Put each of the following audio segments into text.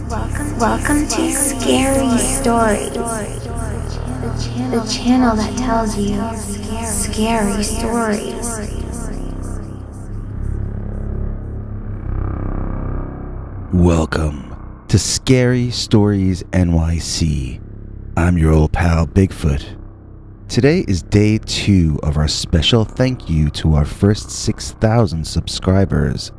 Welcome to Scary Stories, the channel that tells you scary stories. Welcome to Scary Stories NYC. I'm your old pal Bigfoot. Today is day 2 of our special thank you to our first 6,000 subscribers.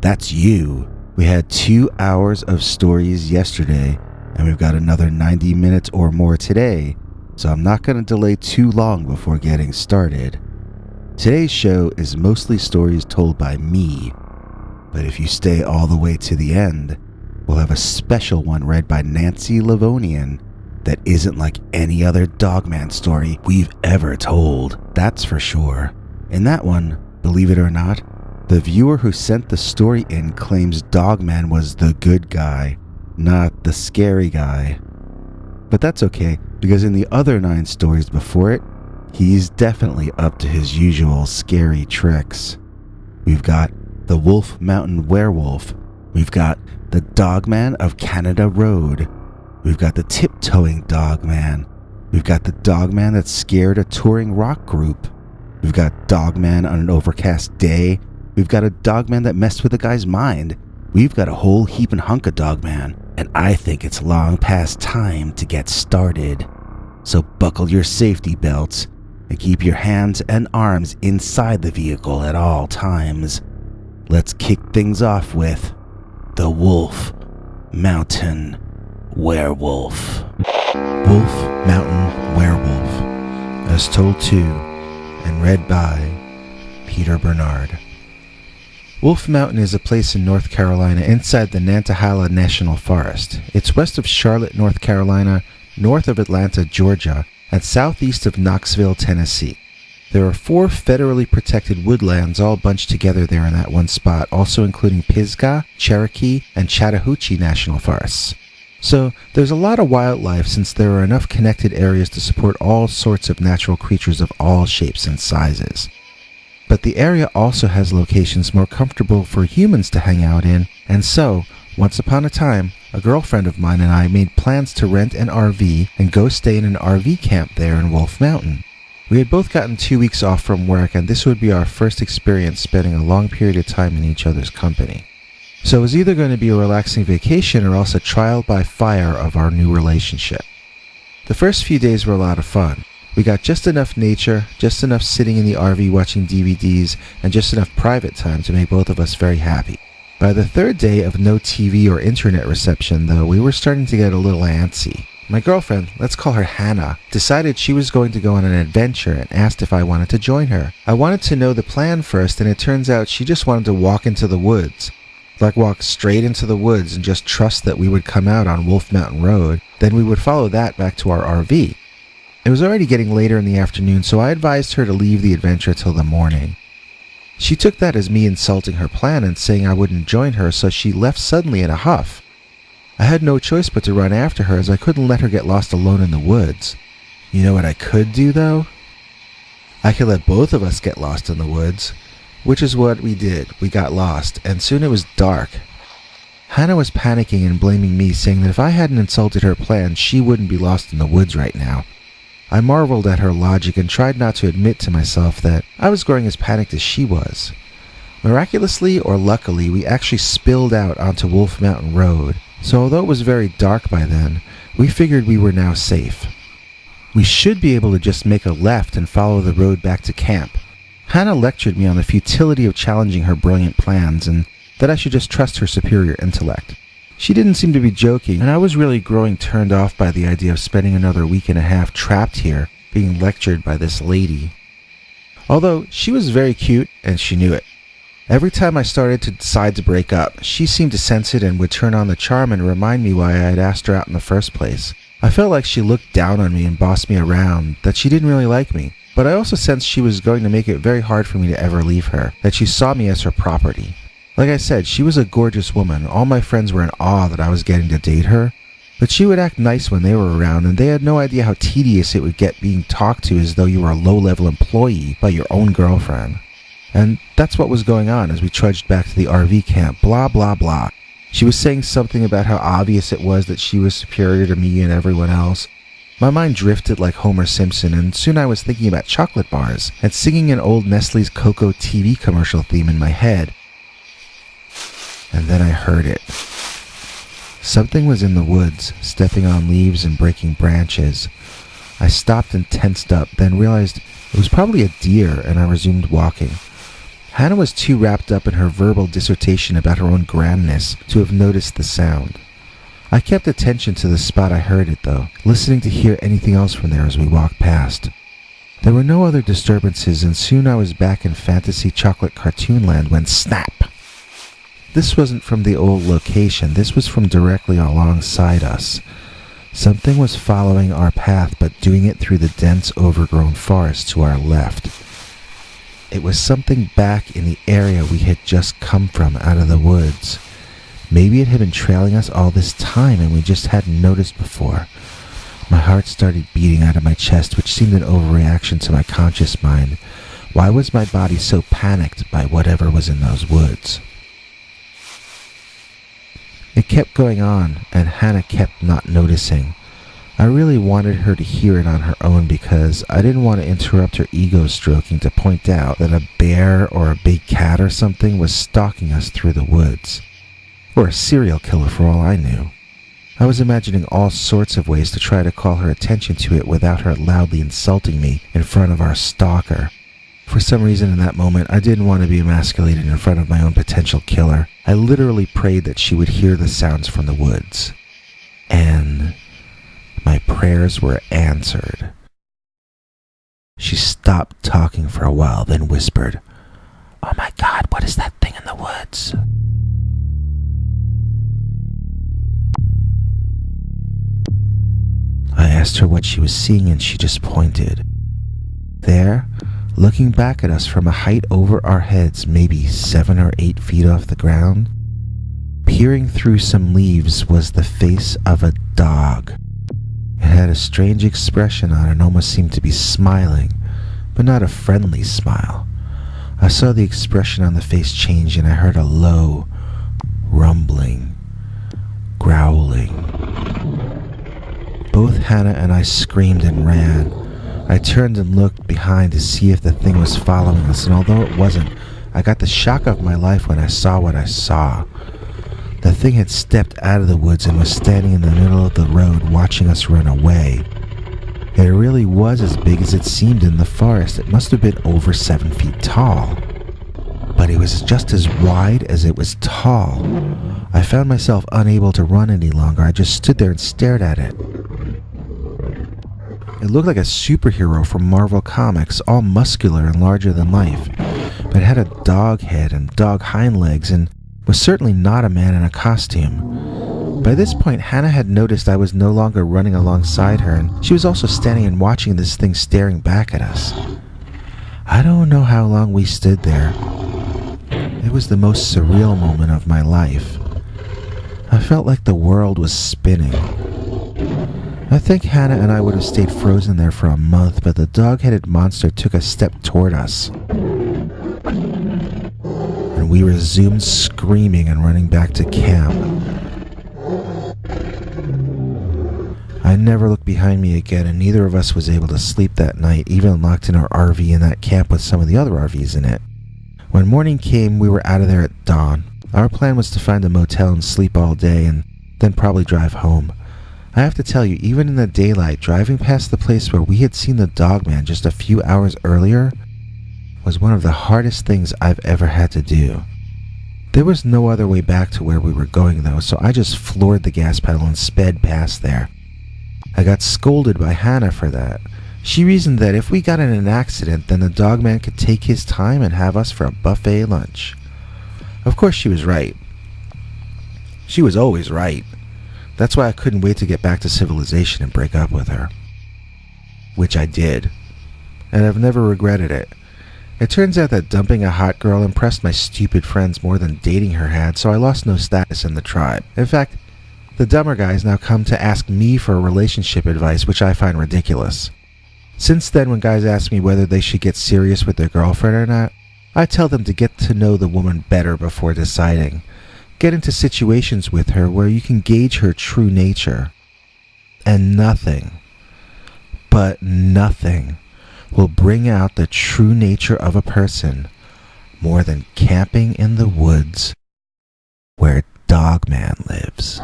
That's you. We had 2 hours of stories yesterday, and we've got another 90 minutes or more today, so I'm not going to delay too long before getting started. Today's show is mostly stories told by me, but if you stay all the way to the end, we'll have a special one read by Nancy Livonian that isn't like any other Dogman story we've ever told, that's for sure. In that one, believe it or not, the viewer who sent the story in claims Dogman was the good guy, not the scary guy. But that's okay, because in the other 9 stories before it, he's definitely up to his usual scary tricks. We've got the Wolf Mountain Werewolf. We've got the Dogman of Canada Road. We've got the tiptoeing Dogman. We've got the Dogman that scared a touring rock group. We've got Dogman on an overcast day. We've got a Dogman that messed with a guy's mind. We've got a whole heap and hunk of Dogman, and I think it's long past time to get started. So buckle your safety belts and keep your hands and arms inside the vehicle at all times. Let's kick things off with the Wolf Mountain Werewolf. Wolf Mountain Werewolf, as told to and read by Peter Bernard. Wolf Mountain is a place in North Carolina inside the Nantahala National Forest. It's west of Charlotte, North Carolina, north of Atlanta, Georgia, and southeast of Knoxville, Tennessee. There are 4 federally protected woodlands all bunched together there in that one spot, also including Pisgah, Cherokee, and Chattahoochee National Forests. So there's a lot of wildlife since there are enough connected areas to support all sorts of natural creatures of all shapes and sizes. But the area also has locations more comfortable for humans to hang out in, and so, once upon a time, a girlfriend of mine and I made plans to rent an RV and go stay in an RV camp there in Wolf Mountain. We had both gotten 2 weeks off from work, and this would be our first experience spending a long period of time in each other's company. So it was either going to be a relaxing vacation or else a trial by fire of our new relationship. The first few days were a lot of fun. We got just enough nature, just enough sitting in the RV watching DVDs, and just enough private time to make both of us very happy. By the 3rd day of no TV or internet reception, though, we were starting to get a little antsy. My girlfriend, let's call her Hannah, decided she was going to go on an adventure and asked if I wanted to join her. I wanted to know the plan first, and it turns out she just wanted to walk into the woods. Like walk straight into the woods and just trust that we would come out on Wolf Mountain Road, then we would follow that back to our RV. It was already getting later in the afternoon, so I advised her to leave the adventure till the morning. She took that as me insulting her plan and saying I wouldn't join her, so she left suddenly in a huff. I had no choice but to run after her, as I couldn't let her get lost alone in the woods. You know what I could do, though? I could let both of us get lost in the woods, which is what we did. We got lost, and soon it was dark. Hannah was panicking and blaming me, saying that if I hadn't insulted her plan, she wouldn't be lost in the woods right now. I marveled at her logic and tried not to admit to myself that I was growing as panicked as she was. Miraculously or luckily, we actually spilled out onto Wolf Mountain Road, so although it was very dark by then, we figured we were now safe. We should be able to just make a left and follow the road back to camp. Hannah lectured me on the futility of challenging her brilliant plans and that I should just trust her superior intellect. She didn't seem to be joking, and I was really growing turned off by the idea of spending another week and a half trapped here, being lectured by this lady. Although, she was very cute, and she knew it. Every time I started to decide to break up, she seemed to sense it and would turn on the charm and remind me why I had asked her out in the first place. I felt like she looked down on me and bossed me around, that she didn't really like me. But I also sensed she was going to make it very hard for me to ever leave her, that she saw me as her property. Like I said, she was a gorgeous woman. All my friends were in awe that I was getting to date her. But she would act nice when they were around, and they had no idea how tedious it would get being talked to as though you were a low-level employee by your own girlfriend. And that's what was going on as we trudged back to the RV camp. Blah, blah, blah. She was saying something about how obvious it was that she was superior to me and everyone else. My mind drifted like Homer Simpson, and soon I was thinking about chocolate bars and singing an old Nestle's Cocoa TV commercial theme in my head. And then I heard it. Something was in the woods, stepping on leaves and breaking branches. I stopped and tensed up, then realized it was probably a deer, and I resumed walking. Hannah was too wrapped up in her verbal dissertation about her own grandness to have noticed the sound. I kept attention to the spot I heard it, though, listening to hear anything else from there as we walked past. There were no other disturbances, and soon I was back in fantasy chocolate cartoon land when snap! This wasn't from the old location, this was from directly alongside us. Something was following our path, but doing it through the dense, overgrown forest to our left. It was something back in the area we had just come from out of the woods. Maybe it had been trailing us all this time and we just hadn't noticed before. My heart started beating out of my chest, which seemed an overreaction to my conscious mind. Why was my body so panicked by whatever was in those woods? It kept going on, and Hannah kept not noticing. I really wanted her to hear it on her own because I didn't want to interrupt her ego stroking to point out that a bear or a big cat or something was stalking us through the woods. Or a serial killer for all I knew. I was imagining all sorts of ways to try to call her attention to it without her loudly insulting me in front of our stalker. For some reason in that moment, I didn't want to be emasculated in front of my own potential killer. I literally prayed that she would hear the sounds from the woods. And my prayers were answered. She stopped talking for a while, then whispered, "Oh my God, what is that thing in the woods?" I asked her what she was seeing, and she just pointed. There, looking back at us from a height over our heads, maybe 7 or 8 feet off the ground, peering through some leaves was the face of a dog. It had a strange expression on it and almost seemed to be smiling, but not a friendly smile. I saw the expression on the face change, and I heard a low, rumbling, growling. Both Hannah and I screamed and ran. I turned and looked behind to see if the thing was following us, and although it wasn't, I got the shock of my life when I saw what I saw. The thing had stepped out of the woods and was standing in the middle of the road watching us run away. It really was as big as it seemed in the forest. It must have been over 7 feet tall. But it was just as wide as it was tall. I found myself unable to run any longer. I just stood there and stared at it. It looked like a superhero from Marvel Comics, all muscular and larger than life. But it had a dog head and dog hind legs and was certainly not a man in a costume. By this point, Hannah had noticed I was no longer running alongside her, and she was also standing and watching this thing staring back at us. I don't know how long we stood there. It was the most surreal moment of my life. I felt like the world was spinning. I think Hannah and I would have stayed frozen there for a month, but the dog-headed monster took a step toward us. And we resumed screaming and running back to camp. I never looked behind me again, and neither of us was able to sleep that night, even locked in our RV in that camp with some of the other RVs in it. When morning came, we were out of there at dawn. Our plan was to find a motel and sleep all day, and then probably drive home. I have to tell you, even in the daylight, driving past the place where we had seen the Dogman just a few hours earlier was one of the hardest things I've ever had to do. There was no other way back to where we were going, though, so I just floored the gas pedal and sped past there. I got scolded by Hannah for that. She reasoned that if we got in an accident, then the Dogman could take his time and have us for a buffet lunch. Of course she was right. She was always right. That's why I couldn't wait to get back to civilization and break up with her. Which I did. And I've never regretted it. It turns out that dumping a hot girl impressed my stupid friends more than dating her had, so I lost no status in the tribe. In fact, the dumber guys now come to ask me for relationship advice, which I find ridiculous. Since then, when guys ask me whether they should get serious with their girlfriend or not, I tell them to get to know the woman better before deciding. get into situations with her where you can gauge her true nature. And nothing, but nothing, will bring out the true nature of a person more than camping in the woods where Dogman lives.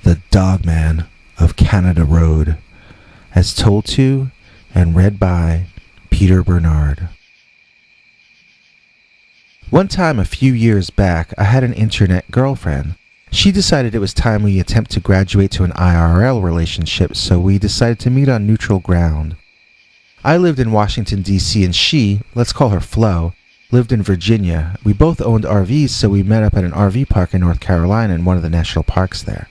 The Dogman of Canada Road, as told to and read by Peter Bernard. One time a few years back, I had an internet girlfriend. She decided it was time we attempt to graduate to an IRL relationship, so we decided to meet on neutral ground. I lived in Washington, D.C., and she, let's call her Flo, lived in Virginia. We both owned RVs, so we met up at an RV park in North Carolina in one of the national parks there.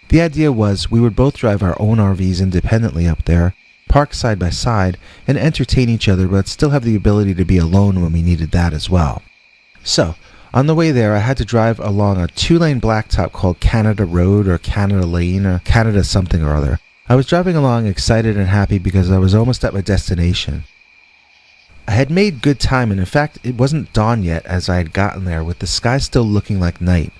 The idea was we would both drive our own RVs independently up there, park side by side, and entertain each other, but still have the ability to be alone when we needed that as well. So, on the way there, I had to drive along a 2-lane blacktop called Canada Road or Canada Lane or Canada something or other. I was driving along excited and happy because I was almost at my destination. I had made good time, and in fact, it wasn't dawn yet as I had gotten there, with the sky still looking like night.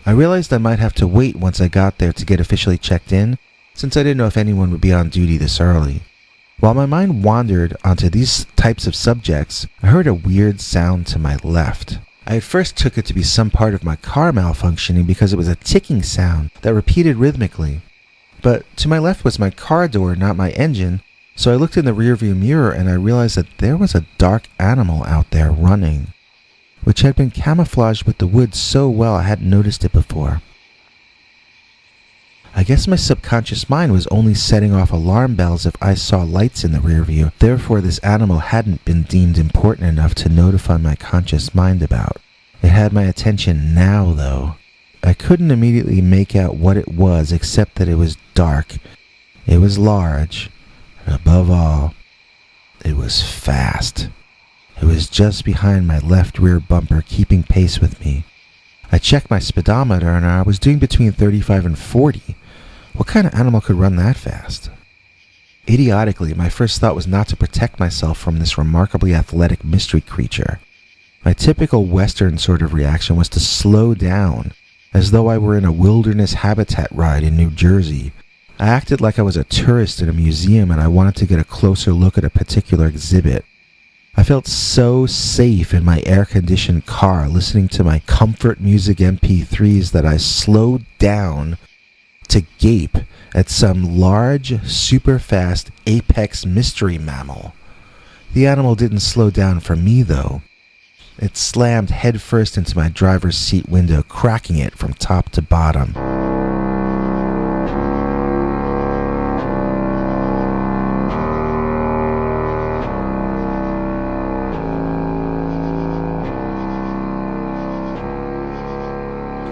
I realized I might have to wait once I got there to get officially checked in, since I didn't know if anyone would be on duty this early. While my mind wandered onto these types of subjects, I heard a weird sound to my left. I at first took it to be some part of my car malfunctioning because it was a ticking sound that repeated rhythmically. But to my left was my car door, not my engine, so I looked in the rearview mirror and I realized that there was a dark animal out there running, which had been camouflaged with the woods so well I hadn't noticed it before. I guess my subconscious mind was only setting off alarm bells if I saw lights in the rear view. Therefore, this animal hadn't been deemed important enough to notify my conscious mind about. It had my attention now, though. I couldn't immediately make out what it was, except that it was dark. It was large. And above all, it was fast. It was just behind my left rear bumper, keeping pace with me. I checked my speedometer and I was doing between 35 and 40. What kind of animal could run that fast? Idiotically, my first thought was not to protect myself from this remarkably athletic mystery creature. My typical Western sort of reaction was to slow down, as though I were in a wilderness habitat ride in New Jersey. I acted like I was a tourist in a museum and I wanted to get a closer look at a particular exhibit. I felt so safe in my air-conditioned car listening to my comfort music MP3s that I slowed down to gape at some large, super-fast apex mystery mammal. The animal didn't slow down for me, though. It slammed headfirst into my driver's seat window, cracking it from top to bottom.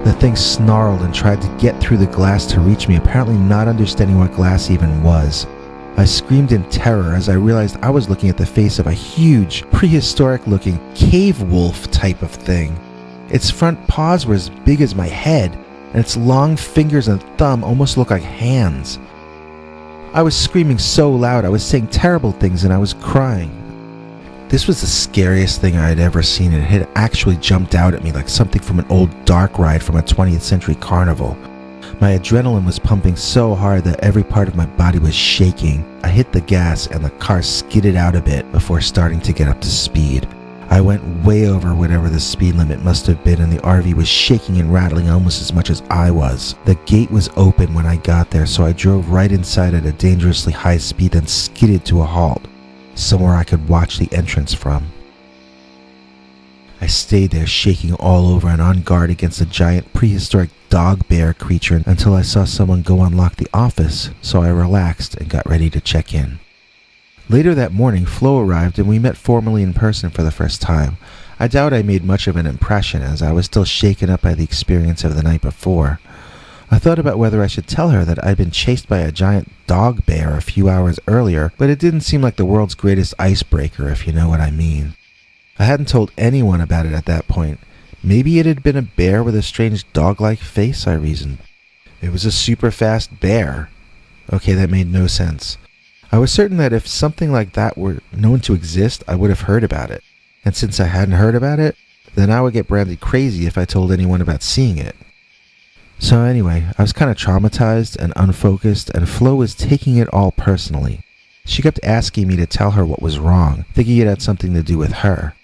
The thing snarled and tried to get through the glass to reach me, apparently not understanding what glass even was. I screamed in terror as I realized I was looking at the face of a huge, prehistoric-looking cave wolf type of thing. Its front paws were as big as my head, and its long fingers and thumb almost looked like hands. I was screaming so loud I was saying terrible things and I was crying. This was the scariest thing I had ever seen, and it had actually jumped out at me like something from an old dark ride from a 20th century carnival. My adrenaline was pumping so hard that every part of my body was shaking. I hit the gas and the car skidded out a bit before starting to get up to speed. I went way over whatever the speed limit must have been, and the RV was shaking and rattling almost as much as I was. The gate was open when I got there, so I drove right inside at a dangerously high speed and skidded to a halt, somewhere I could watch the entrance from. I stayed there shaking all over and on guard against a giant prehistoric dog bear creature until I saw someone go unlock the office, so I relaxed and got ready to check in. Later that morning, Flo arrived and we met formally in person for the first time. I doubt I made much of an impression as I was still shaken up by the experience of the night before. I thought about whether I should tell her that I'd been chased by a giant dog bear a few hours earlier, but it didn't seem like the world's greatest icebreaker, if you know what I mean. I hadn't told anyone about it at that point. Maybe it had been a bear with a strange dog-like face, I reasoned. It was a super fast bear. Okay, that made no sense. I was certain that if something like that were known to exist, I would have heard about it. And since I hadn't heard about it, then I would get branded crazy if I told anyone about seeing it. So anyway, I was kind of traumatized and unfocused, and Flo was taking it all personally. She kept asking me to tell her what was wrong, thinking it had something to do with her.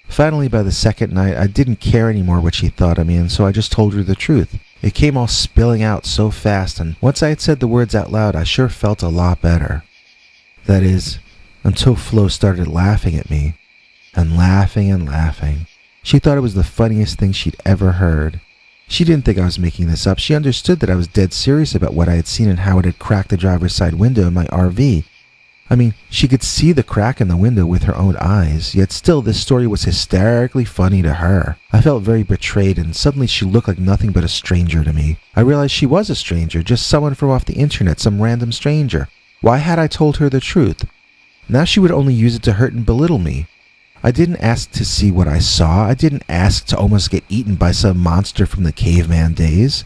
Finally, by the second night, I didn't care anymore what she thought of me, and so I just told her the truth. It came all spilling out so fast, and once I had said the words out loud, I sure felt a lot better. That is, until Flo started laughing at me. And laughing and laughing. She thought it was the funniest thing she'd ever heard. She didn't think I was making this up. She understood that I was dead serious about what I had seen and how it had cracked the driver's side window in my RV. I mean, she could see the crack in the window with her own eyes, yet still this story was hysterically funny to her. I felt very betrayed, and suddenly she looked like nothing but a stranger to me. I realized she was a stranger, just someone from off the internet, some random stranger. Why had I told her the truth? Now she would only use it to hurt and belittle me. I didn't ask to see what I saw. I didn't ask to almost get eaten by some monster from the caveman days.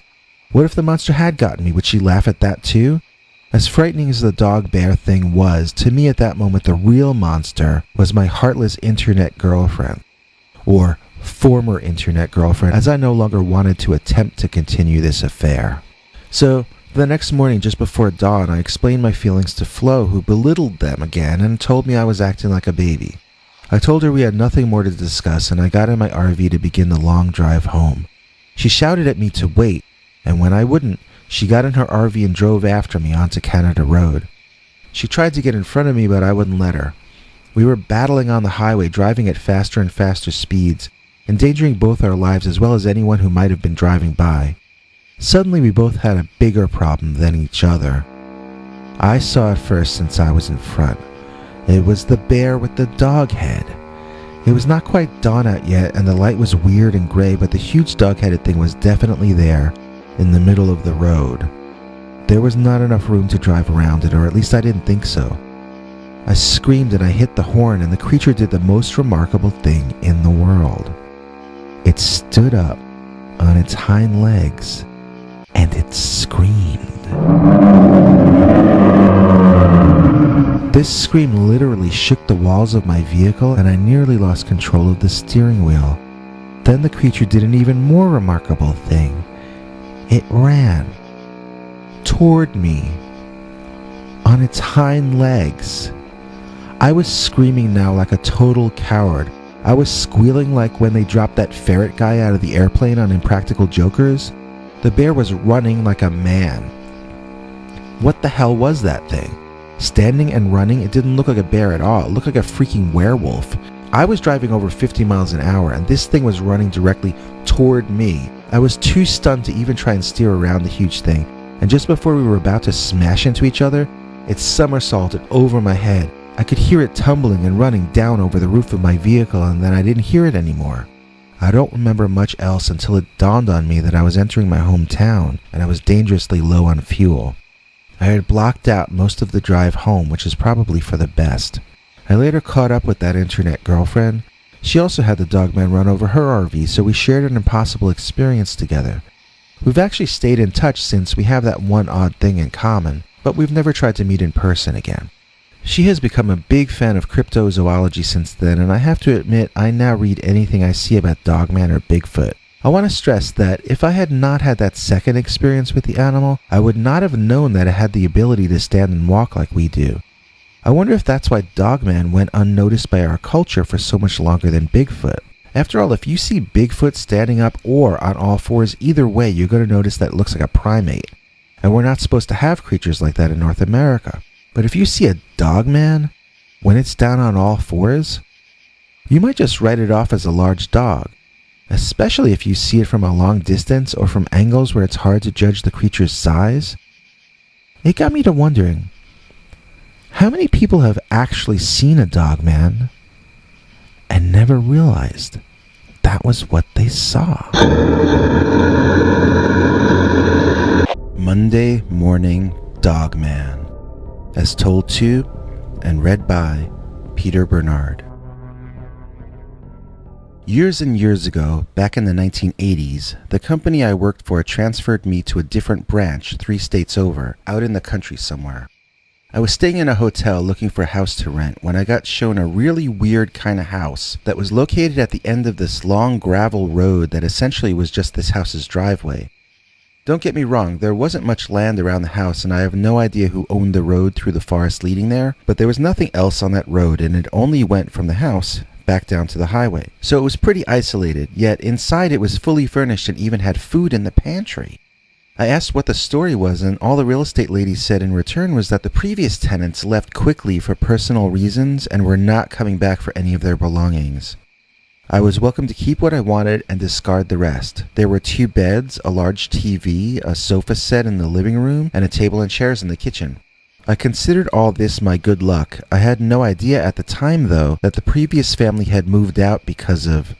What if the monster had gotten me? Would she laugh at that too? As frightening as the dog-bear thing was, to me at that moment the real monster was my heartless internet girlfriend. Or former internet girlfriend, as I no longer wanted to attempt to continue this affair. So, the next morning just before dawn, I explained my feelings to Flo, who belittled them again and told me I was acting like a baby. I told her we had nothing more to discuss, and I got in my RV to begin the long drive home. She shouted at me to wait, and when I wouldn't, she got in her RV and drove after me onto Canada Road. She tried to get in front of me, but I wouldn't let her. We were battling on the highway, driving at faster and faster speeds, endangering both our lives as well as anyone who might have been driving by. Suddenly we both had a bigger problem than each other. I saw it first since I was in front. It was the bear with the dog head. It was not quite dawn out yet, and the light was weird and gray, but the huge dog-headed thing was definitely there, in the middle of the road. There was not enough room to drive around it, or at least I didn't think so. I screamed and I hit the horn, and the creature did the most remarkable thing in the world. It stood up on its hind legs, and it screamed. This scream literally shook the walls of my vehicle, and I nearly lost control of the steering wheel. Then the creature did an even more remarkable thing. It ran toward me on its hind legs. I was screaming now like a total coward. I was squealing like when they dropped that ferret guy out of the airplane on Impractical Jokers. The bear was running like a man. What the hell was that thing? Standing and running, it didn't look like a bear at all. It looked like a freaking werewolf. I was driving over 50 miles an hour, and this thing was running directly toward me. I was too stunned to even try and steer around the huge thing, and just before we were about to smash into each other, it somersaulted over my head. I could hear it tumbling and running down over the roof of my vehicle, and then I didn't hear it anymore. I don't remember much else until it dawned on me that I was entering my hometown, and I was dangerously low on fuel. I had blocked out most of the drive home, which is probably for the best. I later caught up with that internet girlfriend. She also had the Dogman run over her RV, so we shared an impossible experience together. We've actually stayed in touch since we have that one odd thing in common, but we've never tried to meet in person again. She has become a big fan of cryptozoology since then, and I have to admit I now read anything I see about Dogman or Bigfoot. I want to stress that if I had not had that second experience with the animal, I would not have known that it had the ability to stand and walk like we do. I wonder if that's why Dogman went unnoticed by our culture for so much longer than Bigfoot. After all, if you see Bigfoot standing up or on all fours, either way you're going to notice that it looks like a primate. And we're not supposed to have creatures like that in North America. But if you see a Dogman, when it's down on all fours, you might just write it off as a large dog. Especially if you see it from a long distance or from angles where it's hard to judge the creature's size. It got me to wondering, how many people have actually seen a Dogman and never realized that was what they saw? Monday Morning Dogman, as told to and read by Peter Bernard. Years and years ago, back in the 1980s, the company I worked for transferred me to a different branch 3 states over, out in the country somewhere. I was staying in a hotel looking for a house to rent when I got shown a really weird kind of house that was located at the end of this long gravel road that essentially was just this house's driveway. Don't get me wrong, there wasn't much land around the house and I have no idea who owned the road through the forest leading there, but there was nothing else on that road and it only went from the house back down to the highway. So it was pretty isolated, yet inside it was fully furnished and even had food in the pantry. I asked what the story was, and all the real estate lady said in return was that the previous tenants left quickly for personal reasons and were not coming back for any of their belongings. I was welcome to keep what I wanted and discard the rest. There were 2 beds, a large TV, a sofa set in the living room, and a table and chairs in the kitchen. I considered all this my good luck. I had no idea at the time, though, that the previous family had moved out because of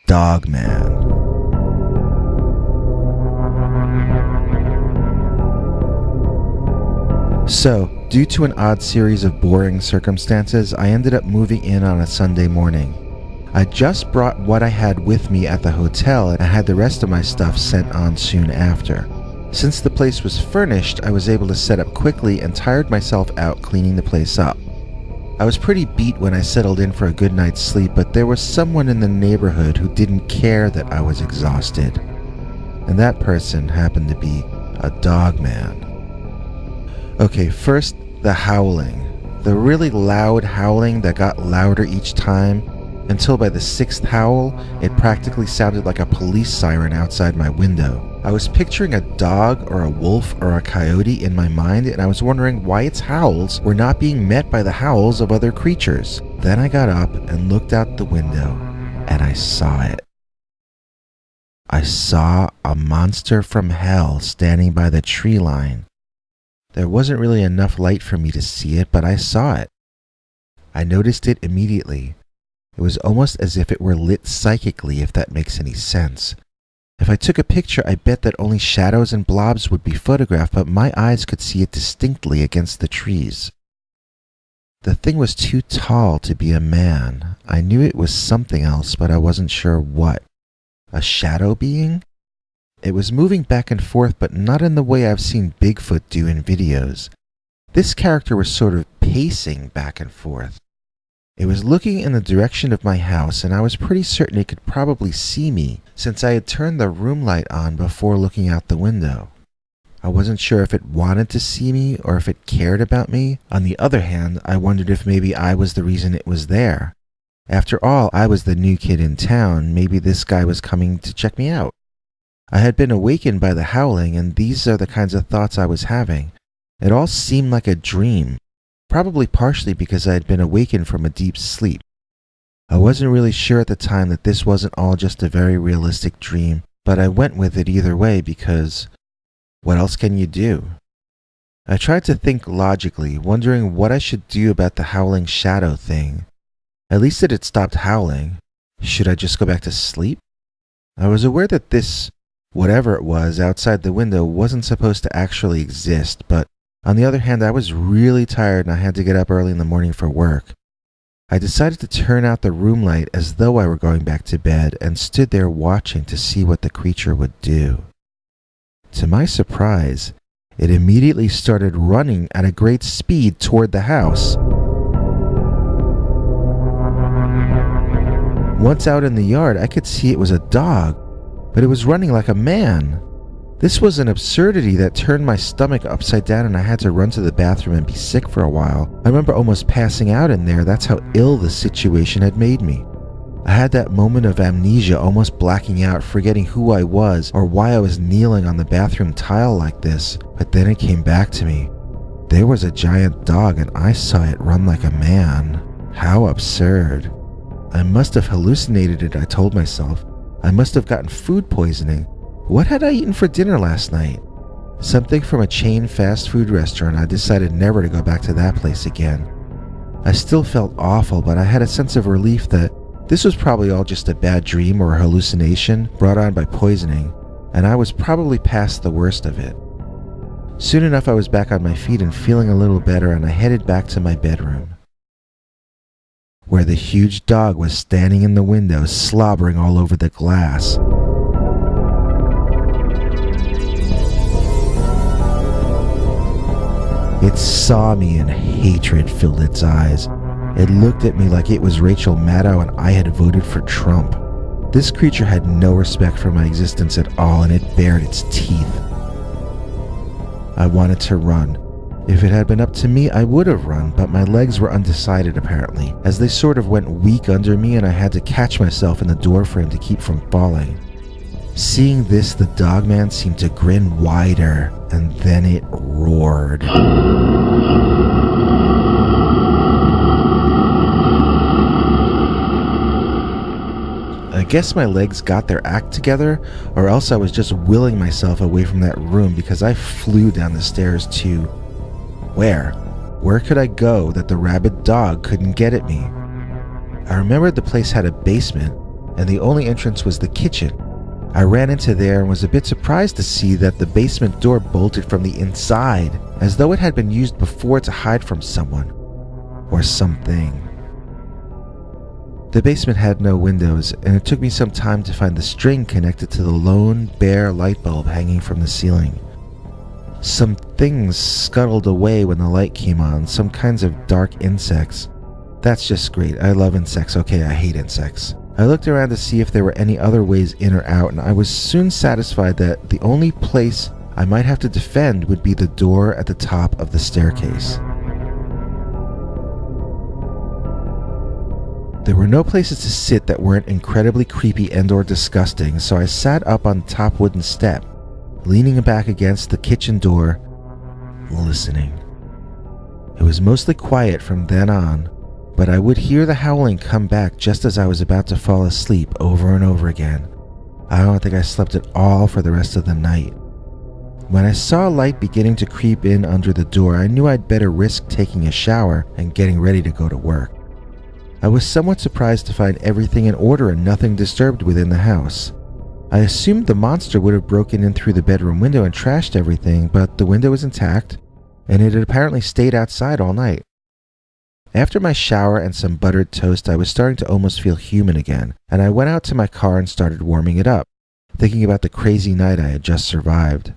Dogman. So, due to an odd series of boring circumstances, I ended up moving in on a Sunday morning. I just brought what I had with me at the hotel and I had the rest of my stuff sent on soon after. Since the place was furnished, I was able to set up quickly and tired myself out cleaning the place up. I was pretty beat when I settled in for a good night's sleep, but there was someone in the neighborhood who didn't care that I was exhausted. And that person happened to be a Dogman. Okay, first, the howling. The really loud howling that got louder each time, until by the 6th howl, it practically sounded like a police siren outside my window. I was picturing a dog or a wolf or a coyote in my mind, and I was wondering why its howls were not being met by the howls of other creatures. Then I got up and looked out the window, and I saw it. I saw a monster from hell standing by the tree line. There wasn't really enough light for me to see it, but I saw it. I noticed it immediately. It was almost as if it were lit psychically, if that makes any sense. If I took a picture, I bet that only shadows and blobs would be photographed, but my eyes could see it distinctly against the trees. The thing was too tall to be a man. I knew it was something else, but I wasn't sure what. A shadow being? It was moving back and forth, but not in the way I've seen Bigfoot do in videos. This character was sort of pacing back and forth. It was looking in the direction of my house, and I was pretty certain it could probably see me, since I had turned the room light on before looking out the window. I wasn't sure if it wanted to see me or if it cared about me. On the other hand, I wondered if maybe I was the reason it was there. After all, I was the new kid in town. Maybe this guy was coming to check me out. I had been awakened by the howling, and these are the kinds of thoughts I was having. It all seemed like a dream, probably partially because I had been awakened from a deep sleep. I wasn't really sure at the time that this wasn't all just a very realistic dream, but I went with it either way because what else can you do? I tried to think logically, wondering what I should do about the howling shadow thing. At least it had stopped howling. Should I just go back to sleep? I was aware that this whatever it was outside the window wasn't supposed to actually exist, but on the other hand, I was really tired and I had to get up early in the morning for work. I decided to turn out the room light as though I were going back to bed and stood there watching to see what the creature would do. To my surprise, it immediately started running at a great speed toward the house. Once out in the yard, I could see it was a dog, but it was running like a man. This was an absurdity that turned my stomach upside down and I had to run to the bathroom and be sick for a while. I remember almost passing out in there. That's how ill the situation had made me. I had that moment of amnesia, almost blacking out, forgetting who I was or why I was kneeling on the bathroom tile like this. But then it came back to me. There was a giant dog and I saw it run like a man. How absurd. I must have hallucinated it, I told myself. I must have gotten food poisoning. What had I eaten for dinner last night? Something from a chain fast food restaurant. I decided never to go back to that place again. I still felt awful, but I had a sense of relief that this was probably all just a bad dream or a hallucination brought on by poisoning, and I was probably past the worst of it. Soon enough, I was back on my feet and feeling a little better, and I headed back to my bedroom, where the huge dog was standing in the window, slobbering all over the glass. It saw me and hatred filled its eyes. It looked at me like it was Rachel Maddow and I had voted for Trump. This creature had no respect for my existence at all, and it bared its teeth. I wanted to run. If it had been up to me, I would have run, but my legs were undecided apparently, as they sort of went weak under me and I had to catch myself in the doorframe to keep from falling. Seeing this, the Dogman seemed to grin wider, and then it roared. I guess my legs got their act together, or else I was just willing myself away from that room because I flew down the stairs to... Where? Where could I go that the rabid dog couldn't get at me? I remembered the place had a basement, and the only entrance was the kitchen. I ran into there and was a bit surprised to see that the basement door bolted from the inside, as though it had been used before to hide from someone. Or something. The basement had no windows, and it took me some time to find the string connected to the lone, bare light bulb hanging from the ceiling. Some things scuttled away when the light came on, some kinds of dark insects. That's just great. I love insects. Okay, I hate insects. I looked around to see if there were any other ways in or out, and I was soon satisfied that the only place I might have to defend would be the door at the top of the staircase. There were no places to sit that weren't incredibly creepy and/or disgusting, so I sat up on the top wooden step, leaning back against the kitchen door, listening. It was mostly quiet from then on, but I would hear the howling come back just as I was about to fall asleep over and over again. I don't think I slept at all for the rest of the night. When I saw light beginning to creep in under the door, I knew I'd better risk taking a shower and getting ready to go to work. I was somewhat surprised to find everything in order and nothing disturbed within the house. I assumed the monster would have broken in through the bedroom window and trashed everything, but the window was intact, and it had apparently stayed outside all night. After my shower and some buttered toast, I was starting to almost feel human again, and I went out to my car and started warming it up, thinking about the crazy night I had just survived.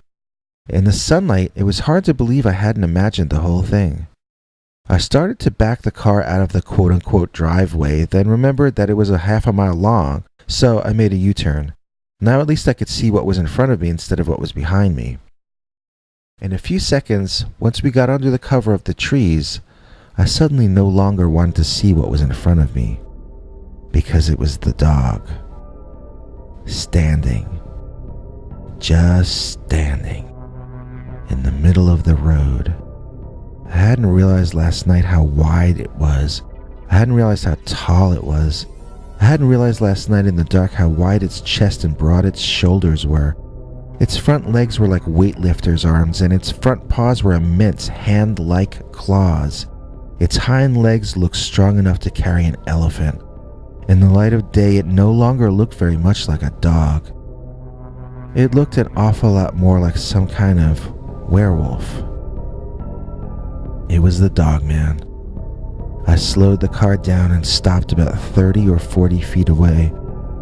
In the sunlight, it was hard to believe I hadn't imagined the whole thing. I started to back the car out of the quote-unquote driveway, then remembered that it was a half a mile long, so I made a U-turn. Now at least I could see what was in front of me instead of what was behind me. In a few seconds, once we got under the cover of the trees, I suddenly no longer wanted to see what was in front of me, because it was the dog. Standing. Just standing. In the middle of the road. I hadn't realized last night how wide it was. I hadn't realized how tall it was. I hadn't realized last night in the dark how wide its chest and broad its shoulders were. Its front legs were like weightlifter's arms, and its front paws were immense hand-like claws. Its hind legs looked strong enough to carry an elephant. In the light of day, it no longer looked very much like a dog. It looked an awful lot more like some kind of werewolf. It was the Dogman. I slowed the car down and stopped about 30 or 40 feet away.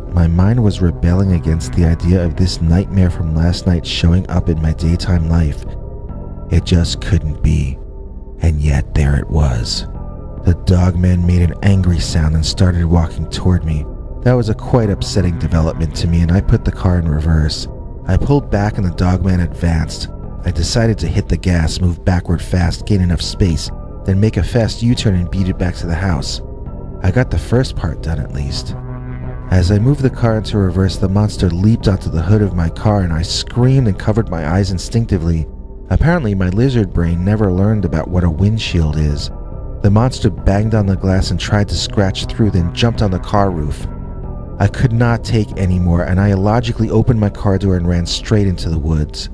My mind was rebelling against the idea of this nightmare from last night showing up in my daytime life. It just couldn't be. And yet there it was. The Dogman made an angry sound and started walking toward me. That was a quite upsetting development to me, and I put the car in reverse. I pulled back and the Dogman advanced. I decided to hit the gas, move backward fast, gain enough space, then make a fast U-turn and beat it back to the house. I got the first part done at least. As I moved the car into reverse, the monster leaped onto the hood of my car and I screamed and covered my eyes instinctively. Apparently my lizard brain never learned about what a windshield is. The monster banged on the glass and tried to scratch through, then jumped on the car roof. I could not take any more, and I illogically opened my car door and ran straight into the woods.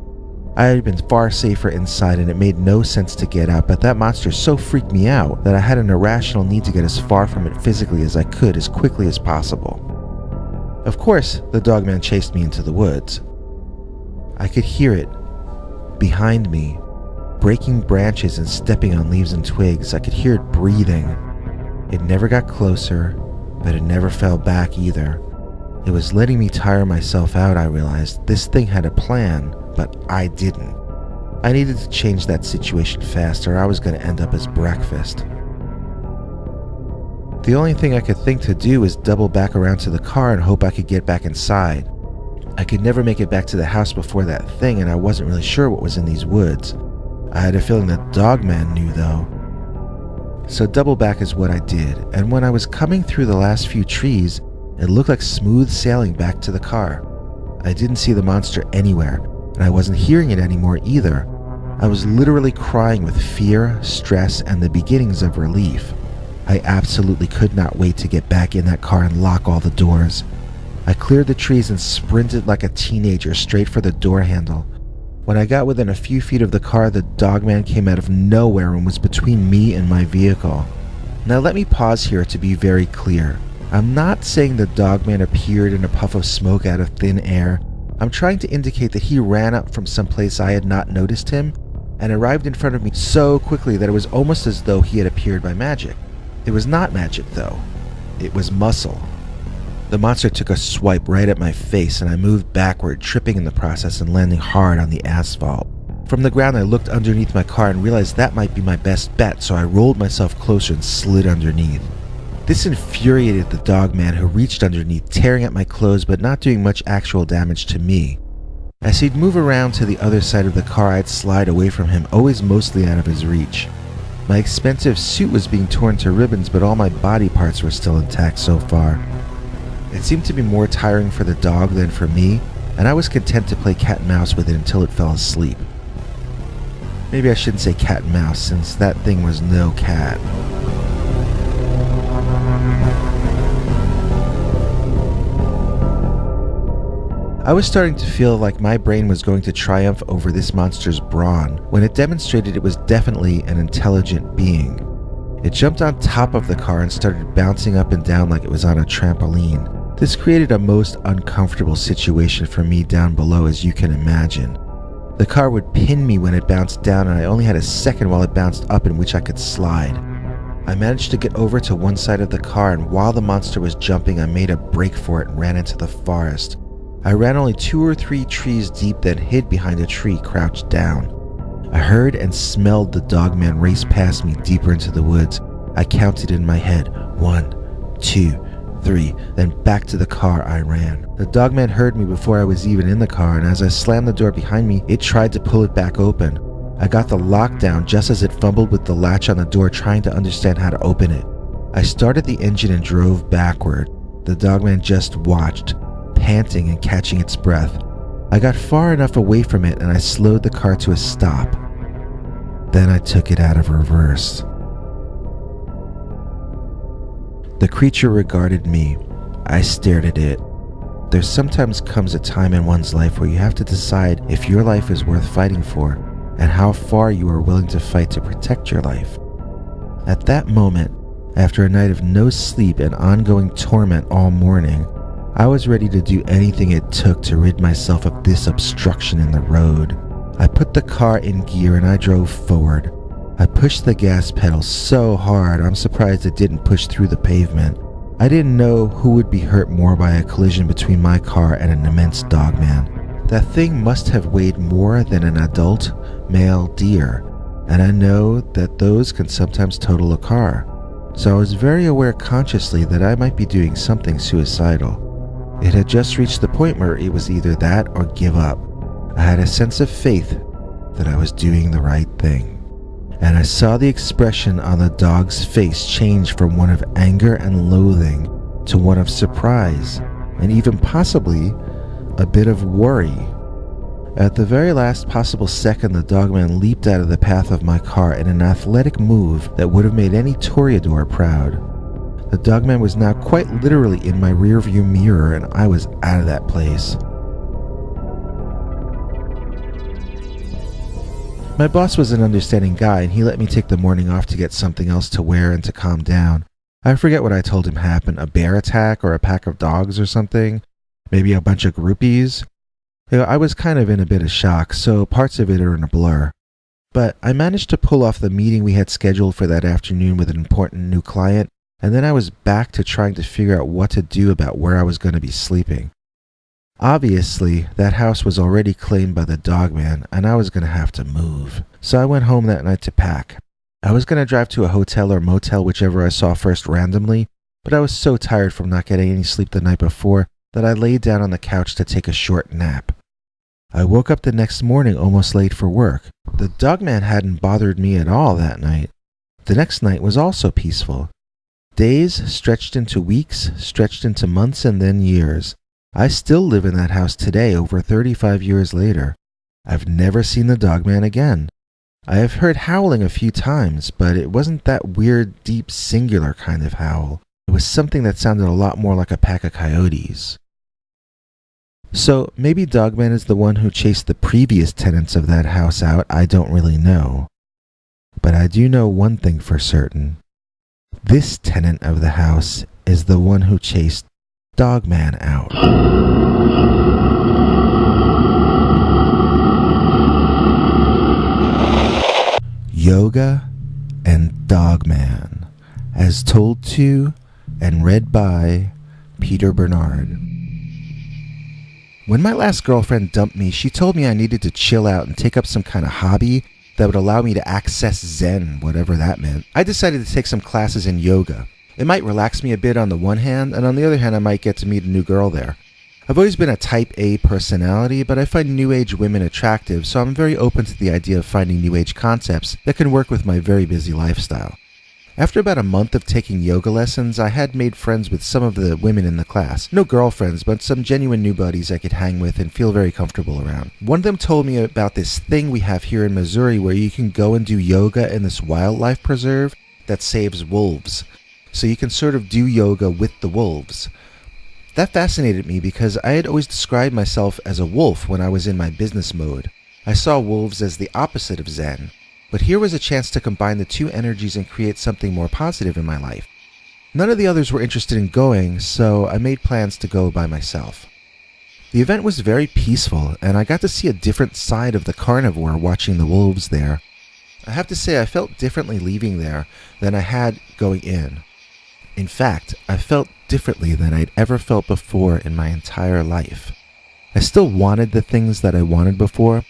I had been far safer inside and it made no sense to get out, but that monster so freaked me out that I had an irrational need to get as far from it physically as I could as quickly as possible. Of course, the Dogman chased me into the woods. I could hear it, behind me, breaking branches and stepping on leaves and twigs. I could hear it breathing. It never got closer, but it never fell back either. It was letting me tire myself out, I realized. This thing had a plan, but I didn't. I needed to change that situation fast or I was going to end up as breakfast. The only thing I could think to do was double back around to the car and hope I could get back inside. I could never make it back to the house before that thing, and I wasn't really sure what was in these woods. I had a feeling that Dogman knew though. So double back is what I did, and when I was coming through the last few trees, it looked like smooth sailing back to the car. I didn't see the monster anywhere, and I wasn't hearing it anymore either. I was literally crying with fear, stress, and the beginnings of relief. I absolutely could not wait to get back in that car and lock all the doors. I cleared the trees and sprinted like a teenager straight for the door handle. When I got within a few feet of the car, the Dogman came out of nowhere and was between me and my vehicle. Now let me pause here to be very clear. I'm not saying the Dogman appeared in a puff of smoke out of thin air. I'm trying to indicate that he ran up from someplace I had not noticed him and arrived in front of me so quickly that it was almost as though he had appeared by magic. It was not magic though. It was muscle. The monster took a swipe right at my face and I moved backward, tripping in the process and landing hard on the asphalt. From the ground I looked underneath my car and realized that might be my best bet, so I rolled myself closer and slid underneath. This infuriated the Dogman, who reached underneath, tearing at my clothes but not doing much actual damage to me. As he'd move around to the other side of the car, I'd slide away from him, always mostly out of his reach. My expensive suit was being torn to ribbons, but all my body parts were still intact so far. It seemed to be more tiring for the dog than for me, and I was content to play cat and mouse with it until it fell asleep. Maybe I shouldn't say cat and mouse, since that thing was no cat. I was starting to feel like my brain was going to triumph over this monster's brawn when it demonstrated it was definitely an intelligent being. It jumped on top of the car and started bouncing up and down like it was on a trampoline. This created a most uncomfortable situation for me down below, as you can imagine. The car would pin me when it bounced down, and I only had a second while it bounced up in which I could slide. I managed to get over to one side of the car, and while the monster was jumping, I made a break for it and ran into the forest. I ran only 2 or 3 trees deep, then hid behind a tree, crouched down. I heard and smelled the Dogman race past me deeper into the woods. I counted in my head, 1, 2, 3, then back to the car I ran. The Dogman heard me before I was even in the car, and as I slammed the door behind me, it tried to pull it back open. I got the lock down just as it fumbled with the latch on the door, trying to understand how to open it. I started the engine and drove backward. The Dogman just watched, panting and catching its breath. I got far enough away from it and I slowed the car to a stop. Then I took it out of reverse. The creature regarded me. I stared at it. There sometimes comes a time in one's life where you have to decide if your life is worth fighting for and how far you are willing to fight to protect your life. At that moment, after a night of no sleep and ongoing torment all morning, I was ready to do anything it took to rid myself of this obstruction in the road. I put the car in gear and I drove forward. I pushed the gas pedal so hard I'm surprised it didn't push through the pavement. I didn't know who would be hurt more by a collision between my car and an immense Dogman. That thing must have weighed more than an adult male deer, and I know that those can sometimes total a car. So I was very aware consciously that I might be doing something suicidal. It had just reached the point where it was either that or give up. I had a sense of faith that I was doing the right thing. And I saw the expression on the dog's face change from one of anger and loathing to one of surprise, and even possibly a bit of worry. At the very last possible second, the Dogman leaped out of the path of my car in an athletic move that would have made any toreador proud. The Dogman was now quite literally in my rearview mirror, and I was out of that place. My boss was an understanding guy, and he let me take the morning off to get something else to wear and to calm down. I forget what I told him happened, a bear attack or a pack of dogs or something? Maybe a bunch of groupies? I was kind of in a bit of shock, so parts of it are in a blur. But I managed to pull off the meeting we had scheduled for that afternoon with an important new client, and then I was back to trying to figure out what to do about where I was going to be sleeping. Obviously, that house was already claimed by the Dogman, and I was going to have to move. So I went home that night to pack. I was going to drive to a hotel or motel, whichever I saw first randomly, but I was so tired from not getting any sleep the night before that I laid down on the couch to take a short nap. I woke up the next morning almost late for work. The Dogman hadn't bothered me at all that night. The next night was also peaceful. Days stretched into weeks, stretched into months, and then years. I still live in that house today, over 35 years later. I've never seen the Dogman again. I have heard howling a few times, but it wasn't that weird, deep, singular kind of howl. It was something that sounded a lot more like a pack of coyotes. So maybe Dogman is the one who chased the previous tenants of that house out. I don't really know. But I do know one thing for certain. This tenant of the house is the one who chased Dogman out. Yoga and Dogman, as told to and read by Peter Bernard. When my last girlfriend dumped me, she told me I needed to chill out and take up some kind of hobby that would allow me to access Zen, whatever that meant. I decided to take some classes in yoga. It might relax me a bit on the one hand, and on the other hand I might get to meet a new girl there. I've always been a type A personality, but I find New Age women attractive, so I'm very open to the idea of finding New Age concepts that can work with my very busy lifestyle. After about a month of taking yoga lessons, I had made friends with some of the women in the class. No girlfriends, but some genuine new buddies I could hang with and feel very comfortable around. One of them told me about this thing we have here in Missouri where you can go and do yoga in this wildlife preserve that saves wolves. So you can sort of do yoga with the wolves. That fascinated me because I had always described myself as a wolf when I was in my business mode. I saw wolves as the opposite of Zen. But here was a chance to combine the two energies and create something more positive in my life. None of the others were interested in going, so I made plans to go by myself. The event was very peaceful, and I got to see a different side of the carnivore watching the wolves there. I have to say I felt differently leaving there than I had going in. In fact, I felt differently than I'd ever felt before in my entire life. I still wanted the things that I wanted before,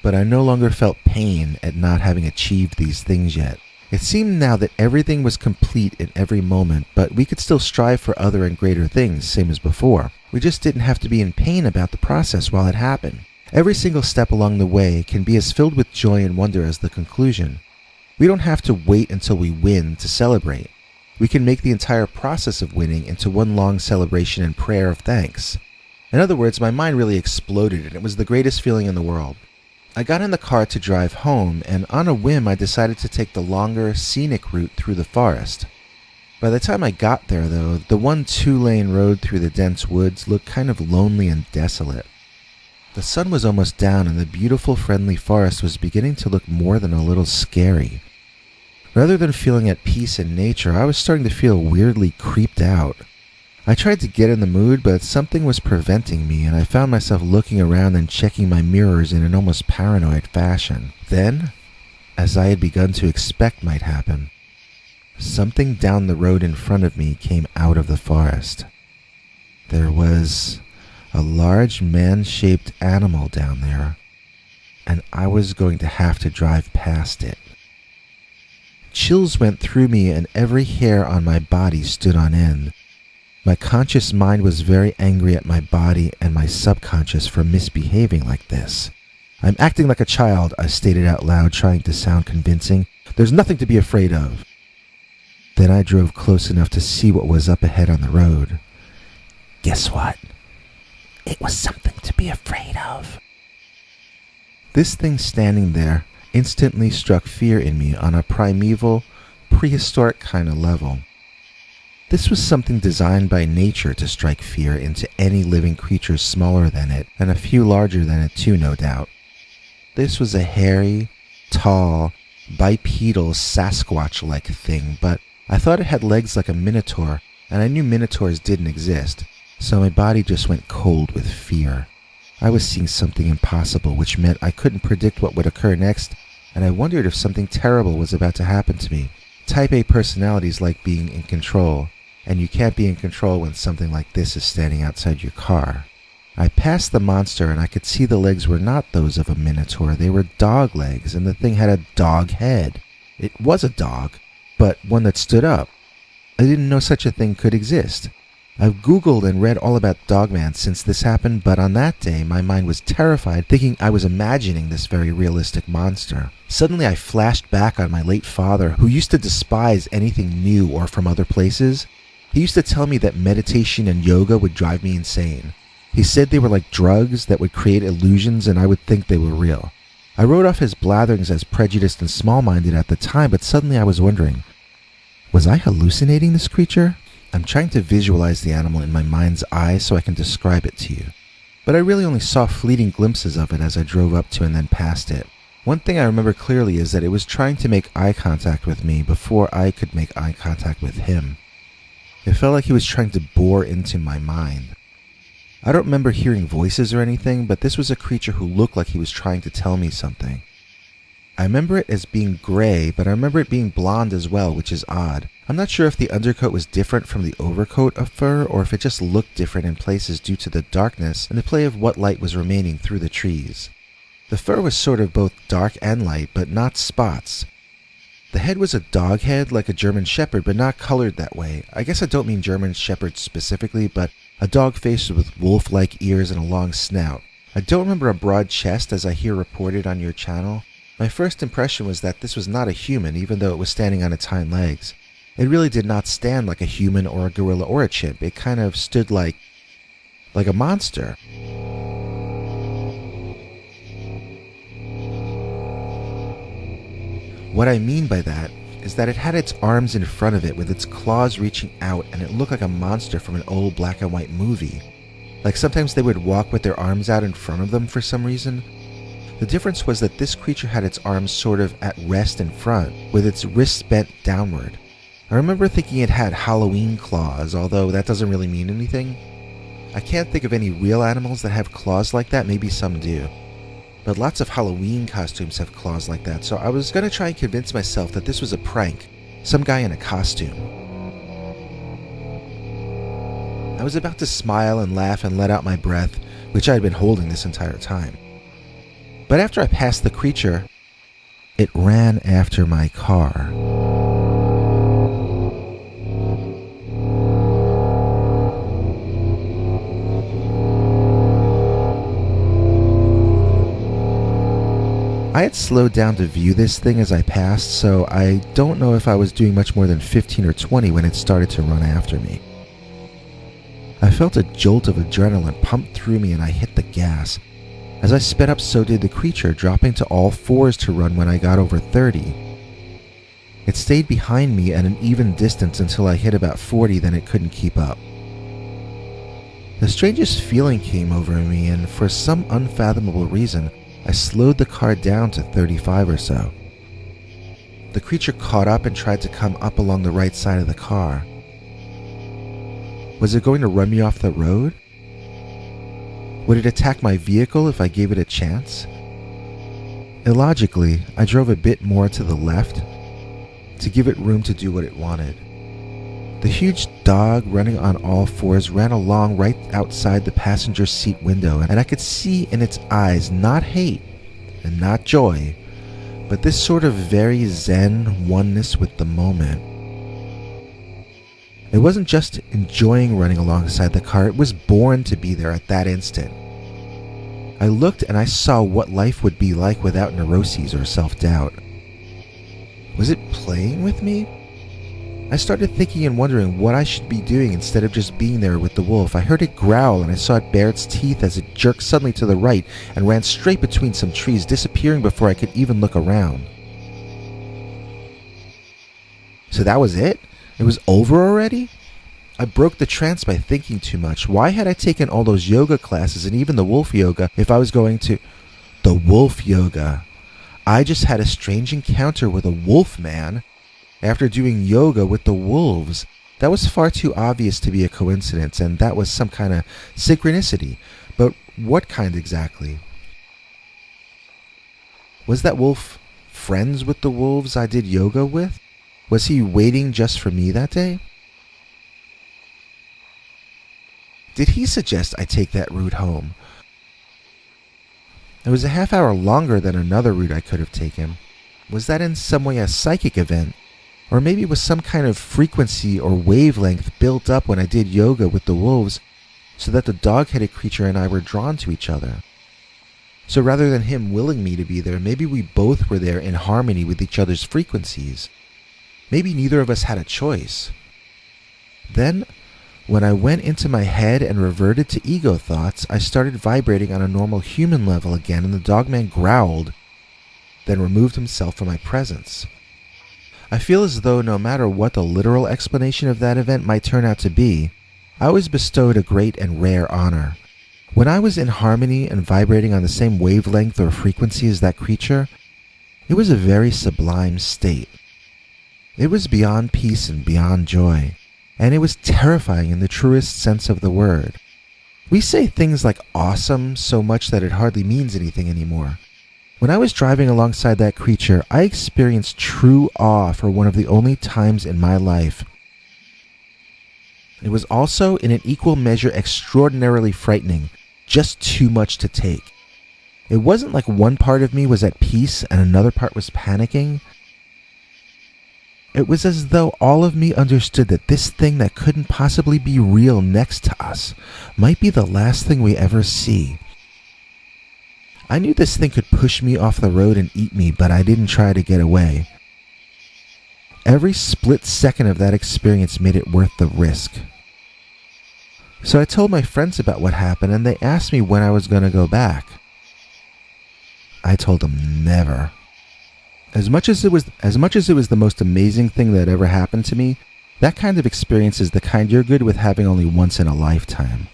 but I no longer felt pain at not having achieved these things yet. It seemed now that everything was complete in every moment, but we could still strive for other and greater things, same as before. We just didn't have to be in pain about the process while it happened. Every single step along the way can be as filled with joy and wonder as the conclusion. We don't have to wait until we win to celebrate. We can make the entire process of winning into one long celebration and prayer of thanks. In other words, my mind really exploded, and it was the greatest feeling in the world. I got in the car to drive home, and on a whim I decided to take the longer, scenic route through the forest. By the time I got there, though, the one 2-lane road through the dense woods looked kind of lonely and desolate. The sun was almost down, and the beautiful, friendly forest was beginning to look more than a little scary. Rather than feeling at peace in nature, I was starting to feel weirdly creeped out. I tried to get in the mood, but something was preventing me, and I found myself looking around and checking my mirrors in an almost paranoid fashion. Then, as I had begun to expect might happen, something down the road in front of me came out of the forest. There was a large man-shaped animal down there, and I was going to have to drive past it. Chills went through me, and every hair on my body stood on end. My conscious mind was very angry at my body and my subconscious for misbehaving like this. "I'm acting like a child," I stated out loud, trying to sound convincing. "There's nothing to be afraid of." Then I drove close enough to see what was up ahead on the road. Guess what? It was something to be afraid of. This thing standing there instantly struck fear in me on a primeval, prehistoric kind of level. This was something designed by nature to strike fear into any living creature smaller than it, and a few larger than it too, no doubt. This was a hairy, tall, bipedal Sasquatch-like thing, but I thought it had legs like a minotaur, and I knew minotaurs didn't exist, so my body just went cold with fear. I was seeing something impossible, which meant I couldn't predict what would occur next, and I wondered if something terrible was about to happen to me. Type A personalities like being in control, and you can't be in control when something like this is standing outside your car. I passed the monster and I could see the legs were not those of a minotaur. They were dog legs, and the thing had a dog head. It was a dog, but one that stood up. I didn't know such a thing could exist. I've Googled and read all about Dogman since this happened, but on that day, my mind was terrified, thinking I was imagining this very realistic monster. Suddenly, I flashed back on my late father, who used to despise anything new or from other places. He used to tell me that meditation and yoga would drive me insane. He said they were like drugs that would create illusions and I would think they were real. I wrote off his blatherings as prejudiced and small-minded at the time, but suddenly I was wondering, was I hallucinating this creature? I'm trying to visualize the animal in my mind's eye so I can describe it to you. But I really only saw fleeting glimpses of it as I drove up to and then past it. One thing I remember clearly is that it was trying to make eye contact with me before I could make eye contact with him. It felt like he was trying to bore into my mind. I don't remember hearing voices or anything, but this was a creature who looked like he was trying to tell me something. I remember it as being gray, but I remember it being blonde as well, which is odd. I'm not sure if the undercoat was different from the overcoat of fur, or if it just looked different in places due to the darkness and the play of what light was remaining through the trees. The fur was sort of both dark and light, but not spots. The head was a dog head, like a German Shepherd, but not colored that way. I guess I don't mean German Shepherd specifically, but a dog face with wolf-like ears and a long snout. I don't remember a broad chest as I hear reported on your channel. My first impression was that this was not a human, even though it was standing on its hind legs. It really did not stand like a human or a gorilla or a chimp. It kind of stood like a monster. What I mean by that is that it had its arms in front of it with its claws reaching out, and it looked like a monster from an old black and white movie. Like sometimes they would walk with their arms out in front of them for some reason. The difference was that this creature had its arms sort of at rest in front, with its wrists bent downward. I remember thinking it had Halloween claws, although that doesn't really mean anything. I can't think of any real animals that have claws like that, maybe some do. But lots of Halloween costumes have claws like that, so I was going to try and convince myself that this was a prank, some guy in a costume. I was about to smile and laugh and let out my breath, which I had been holding this entire time. But after I passed the creature, it ran after my car. I had slowed down to view this thing as I passed, so I don't know if I was doing much more than 15 or 20 when it started to run after me. I felt a jolt of adrenaline pump through me and I hit the gas. As I sped up, so did the creature, dropping to all fours to run when I got over 30. It stayed behind me at an even distance until I hit about 40, then it couldn't keep up. The strangest feeling came over me, and for some unfathomable reason, I slowed the car down to 35 or so. The creature caught up and tried to come up along the right side of the car. Was it going to run me off the road? Would it attack my vehicle if I gave it a chance? Illogically, I drove a bit more to the left to give it room to do what it wanted. The huge dog, running on all fours, ran along right outside the passenger seat window, and I could see in its eyes not hate and not joy, but this sort of very zen oneness with the moment. It wasn't just enjoying running alongside the car, it was born to be there at that instant. I looked and I saw what life would be like without neuroses or self-doubt. Was it playing with me? I started thinking and wondering what I should be doing instead of just being there with the wolf. I heard it growl and I saw it bare its teeth as it jerked suddenly to the right and ran straight between some trees, disappearing before I could even look around. So that was it? It was over already? I broke the trance by thinking too much. Why had I taken all those yoga classes and even the wolf yoga if I was going to... The wolf yoga. I just had a strange encounter with a wolf man after doing yoga with the wolves. That was far too obvious to be a coincidence, and that was some kind of synchronicity. But what kind exactly? Was that wolf friends with the wolves I did yoga with? Was he waiting just for me that day? Did he suggest I take that route home? It was a half hour longer than another route I could have taken. Was that in some way a psychic event? Or maybe it was some kind of frequency or wavelength built up when I did yoga with the wolves so that the dog-headed creature and I were drawn to each other. So rather than him willing me to be there, maybe we both were there in harmony with each other's frequencies. Maybe neither of us had a choice. Then, when I went into my head and reverted to ego thoughts, I started vibrating on a normal human level again, and the dogman growled, then removed himself from my presence. I feel as though no matter what the literal explanation of that event might turn out to be, I was bestowed a great and rare honor. When I was in harmony and vibrating on the same wavelength or frequency as that creature, it was a very sublime state. It was beyond peace and beyond joy, and it was terrifying in the truest sense of the word. We say things like awesome so much that it hardly means anything anymore. When I was driving alongside that creature, I experienced true awe for one of the only times in my life. It was also in an equal measure extraordinarily frightening, just too much to take. It wasn't like one part of me was at peace and another part was panicking. It was as though all of me understood that this thing that couldn't possibly be real next to us might be the last thing we ever see. I knew this thing could push me off the road and eat me, but I didn't try to get away. Every split second of that experience made it worth the risk. So I told my friends about what happened, and they asked me when I was going to go back. I told them never. As much as it was the most amazing thing that ever happened to me, that kind of experience is the kind you're good with having only once in a lifetime.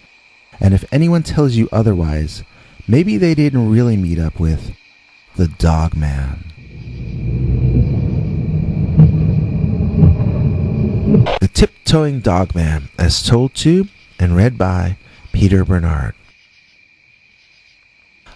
And if anyone tells you otherwise, maybe they didn't really meet up with the Dogman. The Tiptoeing Dogman, as told to and read by Peter Bernard.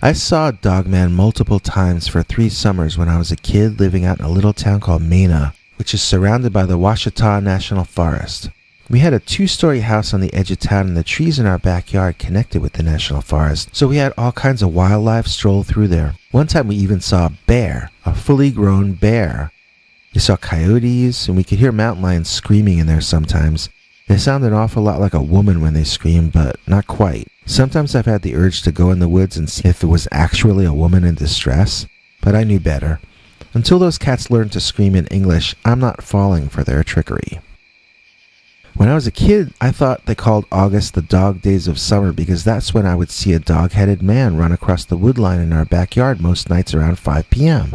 I saw Dogman multiple times for 3 summers when I was a kid living out in a little town called Mena, which is surrounded by the Ouachita National Forest. We had a 2-story house on the edge of town, and the trees in our backyard connected with the national forest, so we had all kinds of wildlife stroll through there. One time we even saw a bear, a fully grown bear. We saw coyotes, and we could hear mountain lions screaming in there sometimes. They sound an awful lot like a woman when they scream, but not quite. Sometimes I've had the urge to go in the woods and see if it was actually a woman in distress, but I knew better. Until those cats learned to scream in English, I'm not falling for their trickery. When I was a kid, I thought they called August the dog days of summer because that's when I would see a dog-headed man run across the wood line in our backyard most nights around 5 p.m.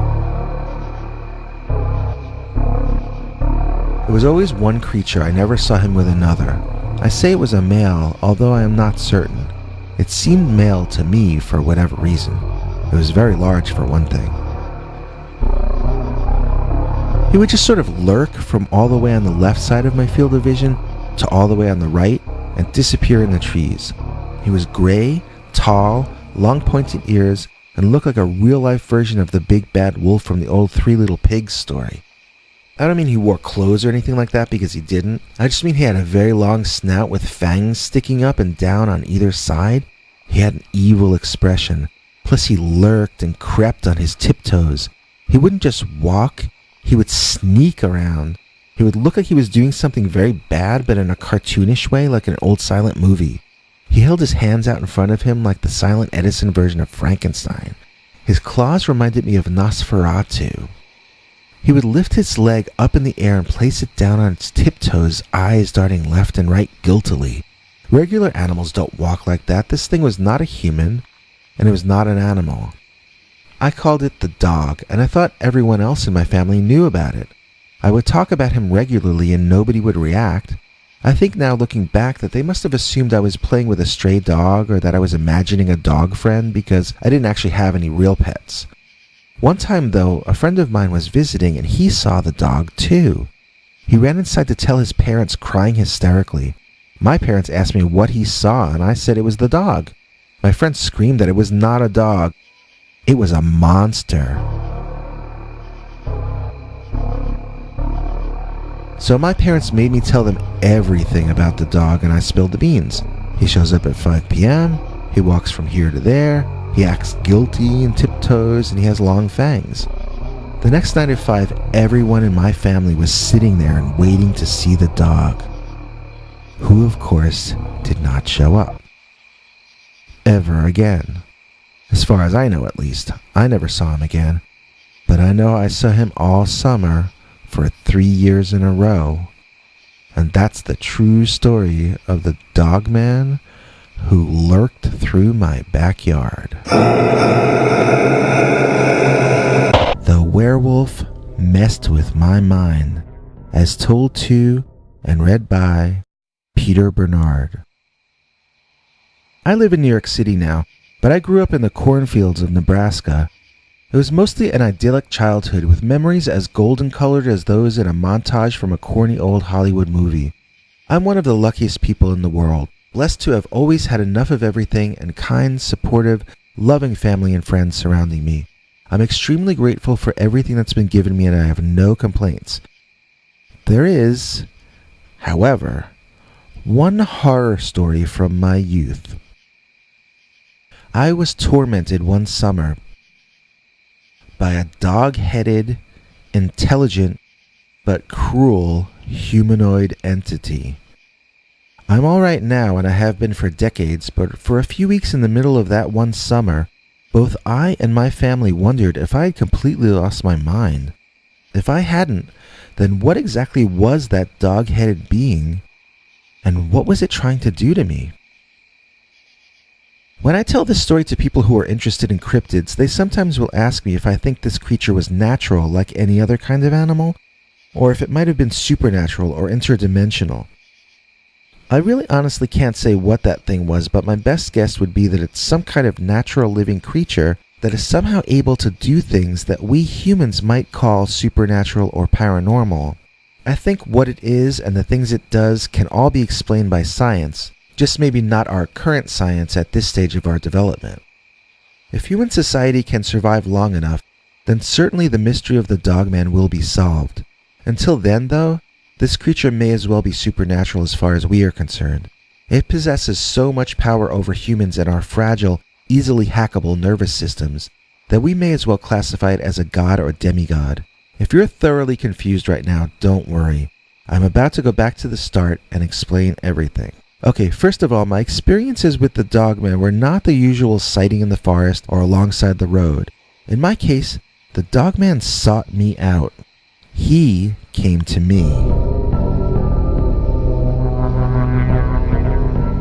There was always one creature. I never saw him with another. I say it was a male, although I am not certain. It seemed male to me for whatever reason. It was very large for one thing. He would just sort of lurk from all the way on the left side of my field of vision to all the way on the right and disappear in the trees. He was gray, tall, long pointed ears, and looked like a real-life version of the big bad wolf from the old Three Little Pigs story. I don't mean he wore clothes or anything like that, because he didn't. I just mean he had a very long snout with fangs sticking up and down on either side. He had an evil expression. Plus he lurked and crept on his tiptoes. He wouldn't just walk, he would sneak around. He would look like he was doing something very bad, but in a cartoonish way, like an old silent movie. He held his hands out in front of him like the silent Edison version of Frankenstein. His claws reminded me of Nosferatu. He would lift his leg up in the air and place it down on its tiptoes, eyes darting left and right guiltily. Regular animals don't walk like that. This thing was not a human, and it was not an animal. I called it the dog, and I thought everyone else in my family knew about it. I would talk about him regularly and nobody would react. I think now, looking back, that they must have assumed I was playing with a stray dog or that I was imagining a dog friend because I didn't actually have any real pets. One time, though, a friend of mine was visiting and he saw the dog too. He ran inside to tell his parents, crying hysterically. My parents asked me what he saw, and I said it was the dog. My friend screamed that it was not a dog. It was a monster. So my parents made me tell them everything about the dog, and I spilled the beans. He shows up at 5 p.m., he walks from here to there, he acts guilty and tiptoes, and he has long fangs. The next night at 5, everyone in my family was sitting there and waiting to see the dog, who of course did not show up. Ever again. As far as I know, at least. I never saw him again, but I know I saw him all summer for 3 years in a row. And that's the true story of the Dogman who lurked through my backyard. The werewolf messed with my mind, as told to and read by Peter Bernard. I live in New York City now, but I grew up in the cornfields of Nebraska. It was mostly an idyllic childhood with memories as golden-colored as those in a montage from a corny old Hollywood movie. I'm one of the luckiest people in the world, blessed to have always had enough of everything and kind, supportive, loving family and friends surrounding me. I'm extremely grateful for everything that's been given me and I have no complaints. There is, however, one horror story from my youth. I was tormented one summer by a dog-headed, intelligent, but cruel humanoid entity. I'm alright now and I have been for decades, but for a few weeks in the middle of that one summer, both I and my family wondered if I had completely lost my mind. If I hadn't, then what exactly was that dog-headed being, and what was it trying to do to me? When I tell this story to people who are interested in cryptids, they sometimes will ask me if I think this creature was natural like any other kind of animal, or if it might have been supernatural or interdimensional. I really honestly can't say what that thing was, but my best guess would be that it's some kind of natural living creature that is somehow able to do things that we humans might call supernatural or paranormal. I think what it is and the things it does can all be explained by science, just maybe not our current science at this stage of our development. If human society can survive long enough, then certainly the mystery of the Dogman will be solved. Until then, though, this creature may as well be supernatural as far as we are concerned. It possesses so much power over humans and our fragile, easily hackable nervous systems that we may as well classify it as a god or demigod. If you're thoroughly confused right now, don't worry. I'm about to go back to the start and explain everything. Okay, first of all, my experiences with the Dogman were not the usual sighting in the forest or alongside the road. In my case, the Dogman sought me out. He came to me.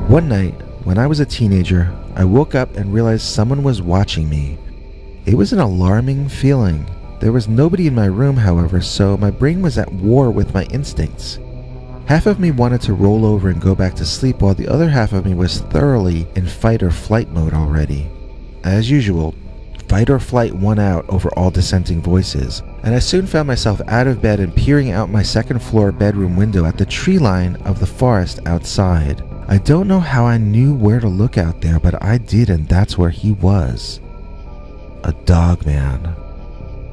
One night, when I was a teenager, I woke up and realized someone was watching me. It was an alarming feeling. There was nobody in my room, however, so my brain was at war with my instincts. Half of me wanted to roll over and go back to sleep, while the other half of me was thoroughly in fight or flight mode already. As usual, fight or flight won out over all dissenting voices, and I soon found myself out of bed and peering out my second-floor bedroom window at the tree line of the forest outside. I don't know how I knew where to look out there, but I did, and that's where he was. A Dogman.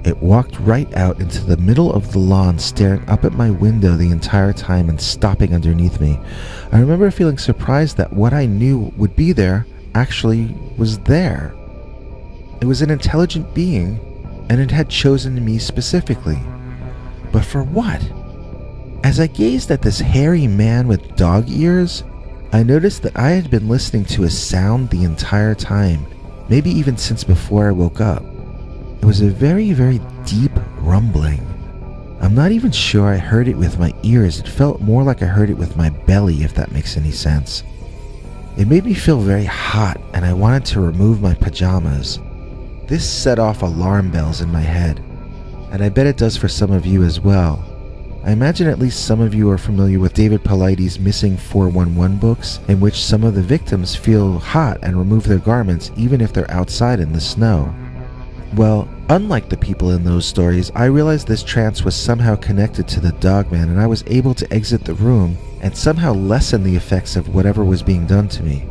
It walked right out into the middle of the lawn, staring up at my window the entire time and stopping underneath me. I remember feeling surprised that what I knew would be there actually was there. It was an intelligent being, and it had chosen me specifically. But for what? As I gazed at this hairy man with dog ears, I noticed that I had been listening to a sound the entire time, maybe even since before I woke up. It was a very, very deep rumbling. I'm not even sure I heard it with my ears. It felt more like I heard it with my belly, if that makes any sense. It made me feel very hot, and I wanted to remove my pajamas. This set off alarm bells in my head, and I bet it does for some of you as well. I imagine at least some of you are familiar with David Paulides' Missing 411 books, in which some of the victims feel hot and remove their garments even if they're outside in the snow. Well, unlike the people in those stories, I realized this trance was somehow connected to the Dogman, and I was able to exit the room and somehow lessen the effects of whatever was being done to me.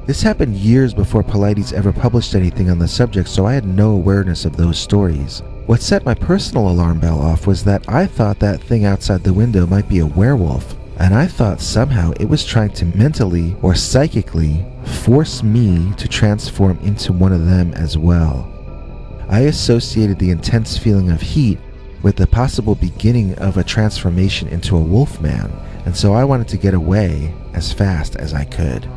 This happened years before Paulides ever published anything on the subject, so I had no awareness of those stories. What set my personal alarm bell off was that I thought that thing outside the window might be a werewolf. and I thought somehow it was trying to mentally or psychically force me to transform into one of them as well. I associated the intense feeling of heat with the possible beginning of a transformation into a wolfman, and so I wanted to get away as fast as I could.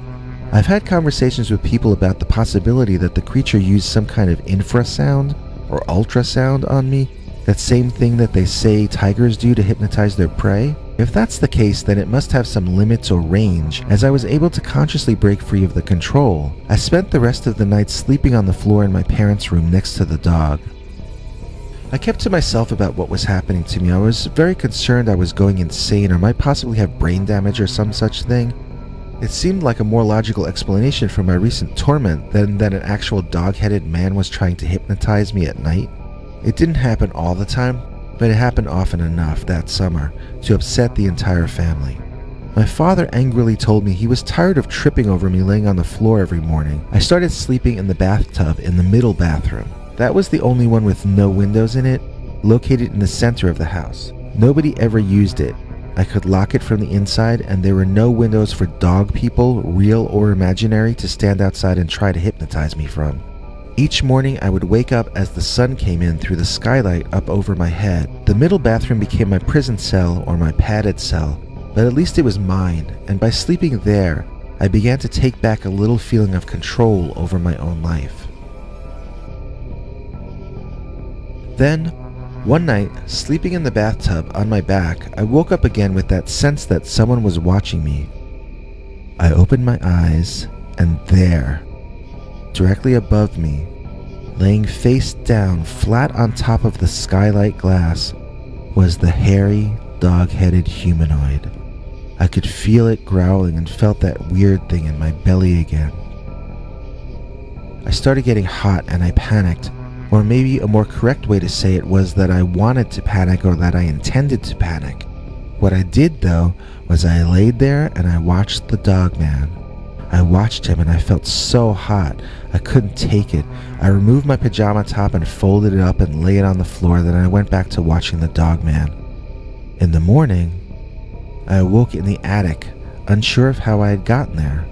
I've had conversations with people about the possibility that the creature used some kind of infrasound or ultrasound on me, that same thing that they say tigers do to hypnotize their prey. If that's the case, then it must have some limits or range, as I was able to consciously break free of the control. I spent the rest of the night sleeping on the floor in my parents' room next to the dog. I kept to myself about what was happening to me. I was very concerned I was going insane or might possibly have brain damage or some such thing. It seemed like a more logical explanation for my recent torment than that an actual dog-headed man was trying to hypnotize me at night. It didn't happen all the time, but it happened often enough that summer to upset the entire family. My father angrily told me he was tired of tripping over me laying on the floor every morning. I started sleeping in the bathtub in the middle bathroom. That was the only one with no windows in it, located in the center of the house. Nobody ever used it. I could lock it from the inside, and there were no windows for dog people, real or imaginary, to stand outside and try to hypnotize me from. Each morning I would wake up as the sun came in through the skylight up over my head. The middle bathroom became my prison cell or my padded cell, but at least it was mine, and by sleeping there, I began to take back a little feeling of control over my own life. Then, one night, sleeping in the bathtub on my back, I woke up again with that sense that someone was watching me. I opened my eyes, and there, directly above me, laying face down flat on top of the skylight glass, was the hairy, dog-headed humanoid. I could feel it growling and felt that weird thing in my belly again. I started getting hot and I panicked. Or maybe a more correct way to say it was that I wanted to panic or that I intended to panic. What I did though was I laid there and I watched the Dogman. I watched him and I felt so hot I couldn't take it. I removed my pajama top and folded it up and lay it on the floor. Then I went back to watching the Dogman. In the morning, I awoke in the attic, unsure of how I had gotten there.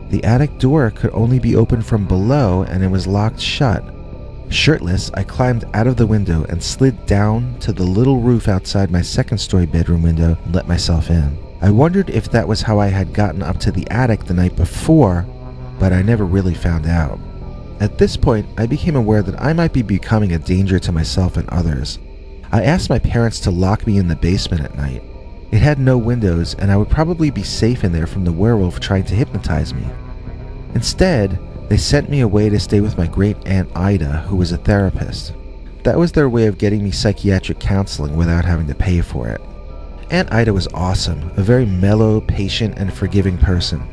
The attic door could only be opened from below and it was locked shut. Shirtless, I climbed out of the window and slid down to the little roof outside my second-story bedroom window and let myself in. I wondered if that was how I had gotten up to the attic the night before, but I never really found out. At this point, I became aware that I might be becoming a danger to myself and others. I asked my parents to lock me in the basement at night. It had no windows, and I would probably be safe in there from the werewolf trying to hypnotize me. Instead, they sent me away to stay with my great-aunt Ida, who was a therapist. That was their way of getting me psychiatric counseling without having to pay for it. Aunt Ida was awesome, a very mellow, patient, and forgiving person.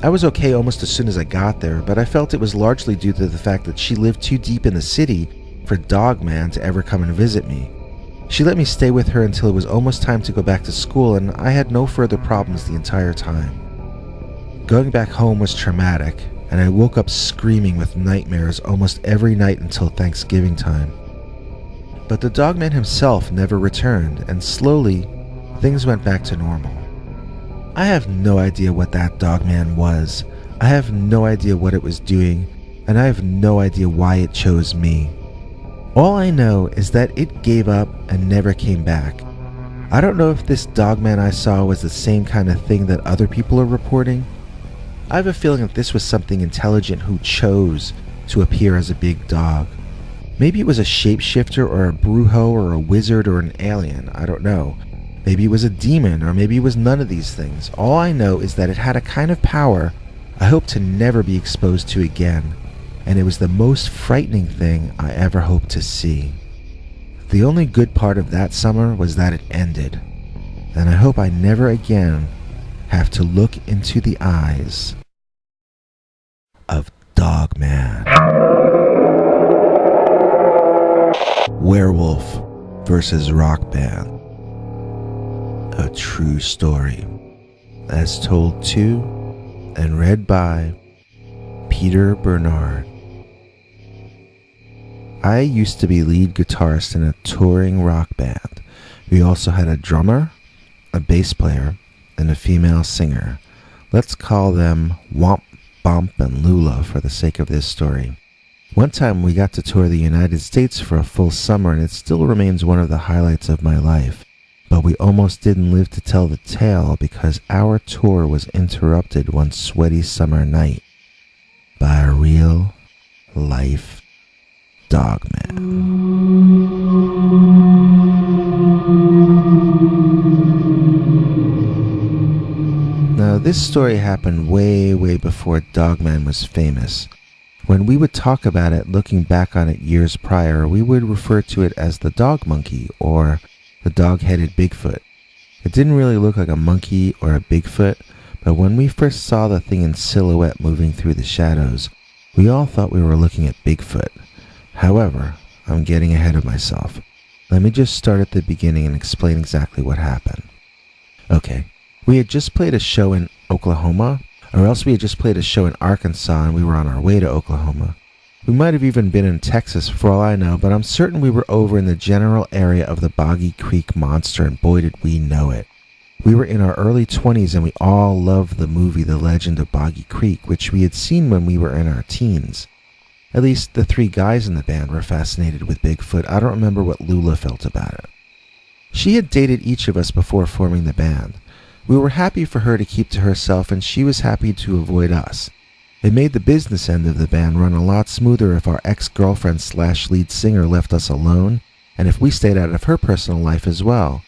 I was okay almost as soon as I got there, but I felt it was largely due to the fact that she lived too deep in the city for Dogman to ever come and visit me. She let me stay with her until it was almost time to go back to school, and I had no further problems the entire time. Going back home was traumatic, and I woke up screaming with nightmares almost every night until Thanksgiving time. But the Dogman himself never returned, and slowly, things went back to normal. I have no idea what that Dogman was. I have no idea what it was doing, and I have no idea why it chose me. All I know is that it gave up and never came back. I don't know if this Dogman I saw was the same kind of thing that other people are reporting. I have a feeling that this was something intelligent who chose to appear as a big dog. Maybe it was a shapeshifter or a brujo or a wizard or an alien, I don't know. Maybe it was a demon, or maybe it was none of these things. All I know is that it had a kind of power I hope to never be exposed to again, and it was the most frightening thing I ever hoped to see. The only good part of that summer was that it ended, and I hope I never again have to look into the eyes of Dogman. Werewolf versus rock band. A true story, as told to and read by Peter Bernard. I used to be lead guitarist in a touring rock band. We also had a drummer, a bass player, and a female singer. Let's call them Womp, Bomp, and Lula for the sake of this story. One time we got to tour the United States for a full summer, and it still remains one of the highlights of my life. But we almost didn't live to tell the tale because our tour was interrupted one sweaty summer night by a real-life Dogman. Now, this story happened way before Dogman was famous. When we would talk about it, looking back on it years prior, we would refer to it as the dog monkey or the dog-headed Bigfoot. It didn't really look like a monkey or a Bigfoot, but when we first saw the thing in silhouette moving through the shadows, we all thought we were looking at Bigfoot. However, I'm getting ahead of myself. Let me just start at the beginning and explain exactly what happened. Okay, we had just played a show in Oklahoma, or else we had just played a show in Arkansas and we were on our way to Oklahoma. We might have even been in Texas for all I know, but I'm certain we were over in the general area of the Boggy Creek Monster, and boy did we know it. We were in our early 20s and we all loved the movie The Legend of Boggy Creek, which we had seen when we were in our teens. At least the three guys in the band were fascinated with Bigfoot. I don't remember what Lula felt about it. She had dated each of us before forming the band. We were happy for her to keep to herself, and she was happy to avoid us. It made the business end of the band run a lot smoother if our ex-girlfriend/lead singer left us alone, and if we stayed out of her personal life as well.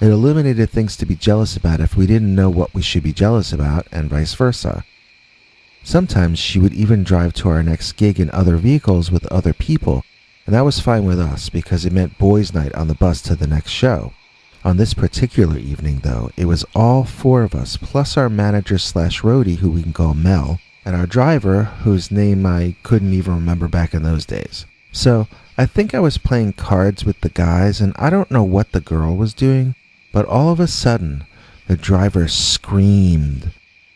It eliminated things to be jealous about if we didn't know what we should be jealous about, and vice versa. Sometimes she would even drive to our next gig in other vehicles with other people, and that was fine with us because it meant boys' night on the bus to the next show. On this particular evening, though, it was all four of us, plus our manager/roadie, who we can call Mel, and our driver, whose name I couldn't even remember back in those days. So, I think I was playing cards with the guys, and I don't know what the girl was doing, but all of a sudden, the driver screamed,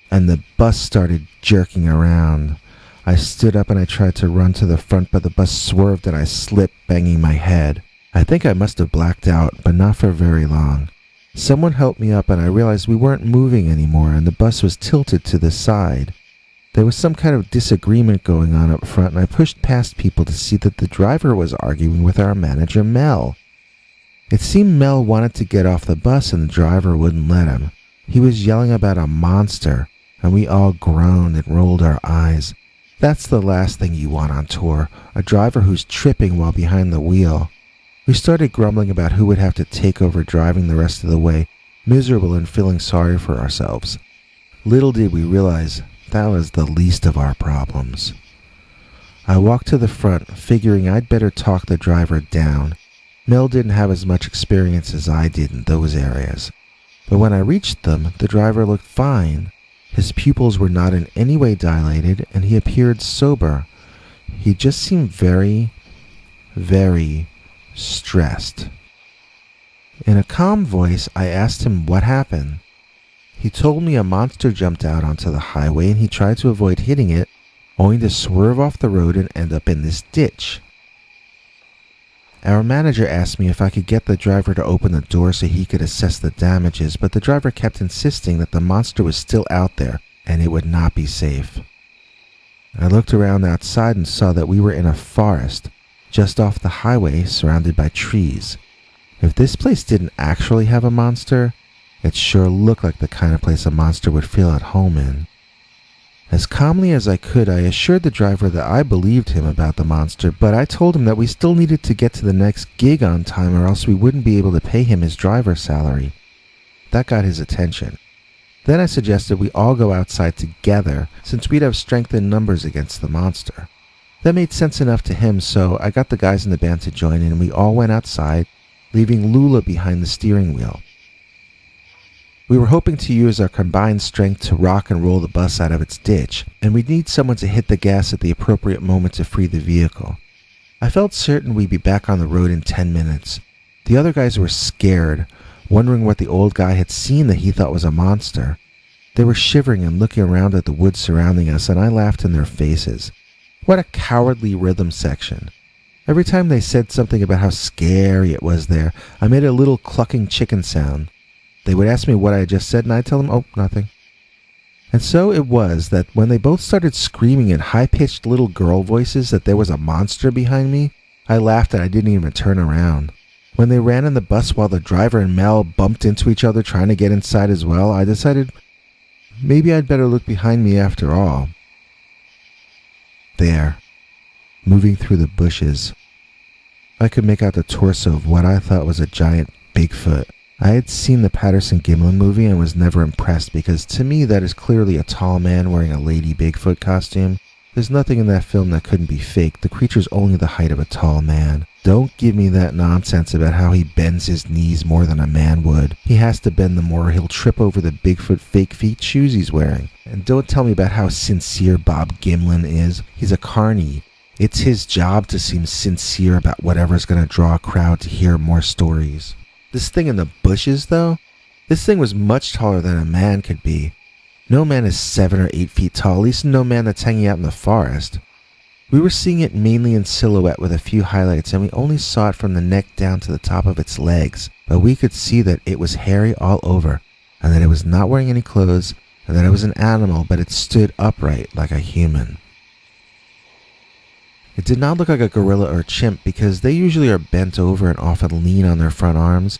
and the bus started jerking around. I stood up and I tried to run to the front, but the bus swerved and I slipped, banging my head. I think I must have blacked out, but not for very long. Someone helped me up and I realized we weren't moving anymore and the bus was tilted to the side. There was some kind of disagreement going on up front, and I pushed past people to see that the driver was arguing with our manager, Mel. It seemed Mel wanted to get off the bus and the driver wouldn't let him. He was yelling about a monster, and we all groaned and rolled our eyes. That's the last thing you want on tour, a driver who's tripping while behind the wheel. We started grumbling about who would have to take over driving the rest of the way, miserable and feeling sorry for ourselves. Little did we realize that was the least of our problems. I walked to the front, figuring I'd better talk the driver down. Mel didn't have as much experience as I did in those areas. But when I reached them, the driver looked fine. His pupils were not in any way dilated, and he appeared sober. He just seemed very stressed. In a calm voice, I asked him what happened. He told me a monster jumped out onto the highway and he tried to avoid hitting it, only to swerve off the road and end up in this ditch. Our manager asked me if I could get the driver to open the door so he could assess the damages, but the driver kept insisting that the monster was still out there and it would not be safe. I looked around outside and saw that we were in a forest, just off the highway, surrounded by trees. If this place didn't actually have a monster, it sure looked like the kind of place a monster would feel at home in. As calmly as I could, I assured the driver that I believed him about the monster, but I told him that we still needed to get to the next gig on time or else we wouldn't be able to pay him his driver's salary. That got his attention. Then I suggested we all go outside together, since we'd have strength in numbers against the monster. That made sense enough to him, so I got the guys in the band to join in and we all went outside, leaving Lula behind the steering wheel. We were hoping to use our combined strength to rock and roll the bus out of its ditch, and we'd need someone to hit the gas at the appropriate moment to free the vehicle. I felt certain we'd be back on the road in 10 minutes. The other guys were scared, wondering what the old guy had seen that he thought was a monster. They were shivering and looking around at the woods surrounding us, and I laughed in their faces. What a cowardly rhythm section. Every time they said something about how scary it was there, I made a little clucking chicken sound. They would ask me what I had just said, and I'd tell them, oh, nothing. And so it was that when they both started screaming in high-pitched little girl voices that there was a monster behind me, I laughed and I didn't even turn around. When they ran in the bus while the driver and Mel bumped into each other trying to get inside as well, I decided maybe I'd better look behind me after all. There, moving through the bushes, I could make out the torso of what I thought was a giant Bigfoot. I had seen the Patterson-Gimlin movie and was never impressed because to me that is clearly a tall man wearing a Lady Bigfoot costume. There's nothing in that film that couldn't be fake. The creature's only the height of a tall man. Don't give me that nonsense about how he bends his knees more than a man would. He has to bend them more or he'll trip over the Bigfoot fake feet shoes he's wearing. And don't tell me about how sincere Bob Gimlin is. He's a carny. It's his job to seem sincere about whatever's going to draw a crowd to hear more stories. This thing in the bushes, though? This thing was much taller than a man could be. No man is 7 or 8 feet tall, at least no man that's hanging out in the forest. We were seeing it mainly in silhouette with a few highlights, and we only saw it from the neck down to the top of its legs, but we could see that it was hairy all over, and that it was not wearing any clothes, and that it was an animal, but it stood upright like a human. It did not look like a gorilla or a chimp because they usually are bent over and often lean on their front arms.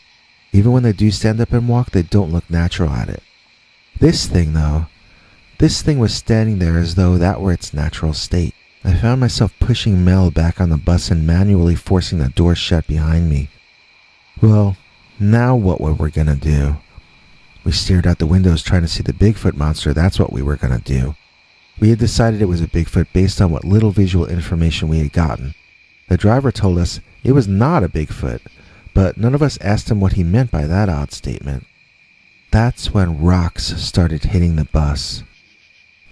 Even when they do stand up and walk, they don't look natural at it. This thing, though, this thing was standing there as though that were its natural state. I found myself pushing Mel back on the bus and manually forcing the door shut behind me. Well, now what were we gonna do? We stared out the windows trying to see the Bigfoot monster. That's what we were gonna do. We had decided it was a Bigfoot based on what little visual information we had gotten. The driver told us it was not a Bigfoot, but none of us asked him what he meant by that odd statement. That's when rocks started hitting the bus.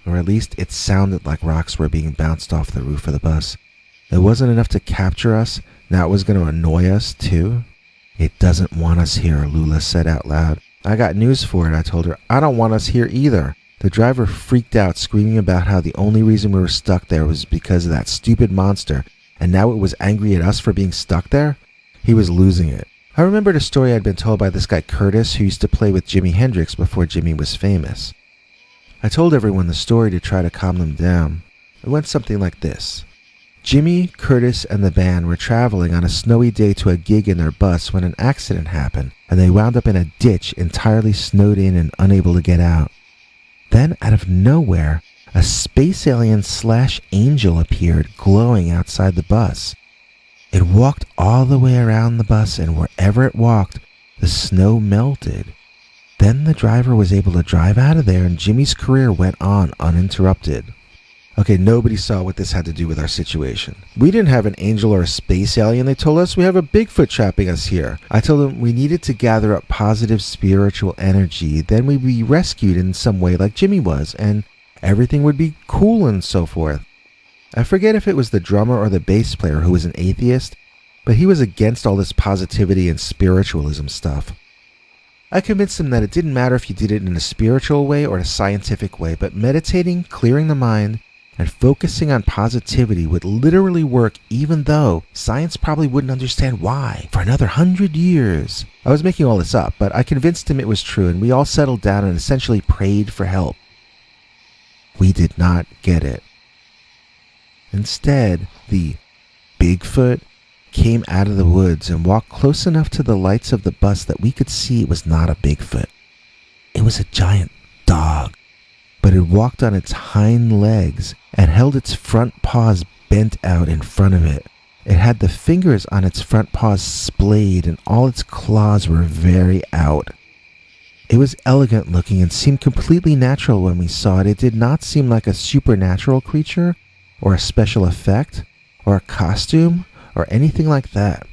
Or at least it sounded like rocks were being bounced off the roof of the bus. It wasn't enough to capture us, now it was going to annoy us too. It doesn't want us here, Lula said out loud. I got news for it, I told her. I don't want us here either. The driver freaked out, screaming about how the only reason we were stuck there was because of that stupid monster, and now it was angry at us for being stuck there? He was losing it. I remembered a story I'd been told by this guy Curtis who used to play with Jimi Hendrix before Jimi was famous. I told everyone the story to try to calm them down. It went something like this. Jimi, Curtis, and the band were traveling on a snowy day to a gig in their bus when an accident happened, and they wound up in a ditch entirely snowed in and unable to get out. Then, out of nowhere, a space alien/angel appeared glowing outside the bus. It walked all the way around the bus, and wherever it walked, the snow melted. Then the driver was able to drive out of there, and Jimmy's career went on uninterrupted. Okay, nobody saw what this had to do with our situation. We didn't have an angel or a space alien. They told us we have a Bigfoot trapping us here. I told them we needed to gather up positive spiritual energy. Then we'd be rescued in some way like Jimmy was, and everything would be cool and so forth. I forget if it was the drummer or the bass player who was an atheist, but he was against all this positivity and spiritualism stuff. I convinced him that it didn't matter if you did it in a spiritual way or a scientific way, but meditating, clearing the mind, and focusing on positivity would literally work even though science probably wouldn't understand why for another 100 years. I was making all this up, but I convinced him it was true, and we all settled down and essentially prayed for help. We did not get it. Instead, the Bigfoot came out of the woods and walked close enough to the lights of the bus that we could see it was not a Bigfoot. It was a giant dog, but it walked on its hind legs and held its front paws bent out in front of it. It had the fingers on its front paws splayed and all its claws were very out. It was elegant looking and seemed completely natural when we saw it. It did not seem like a supernatural creature or a special effect or a costume or anything like that.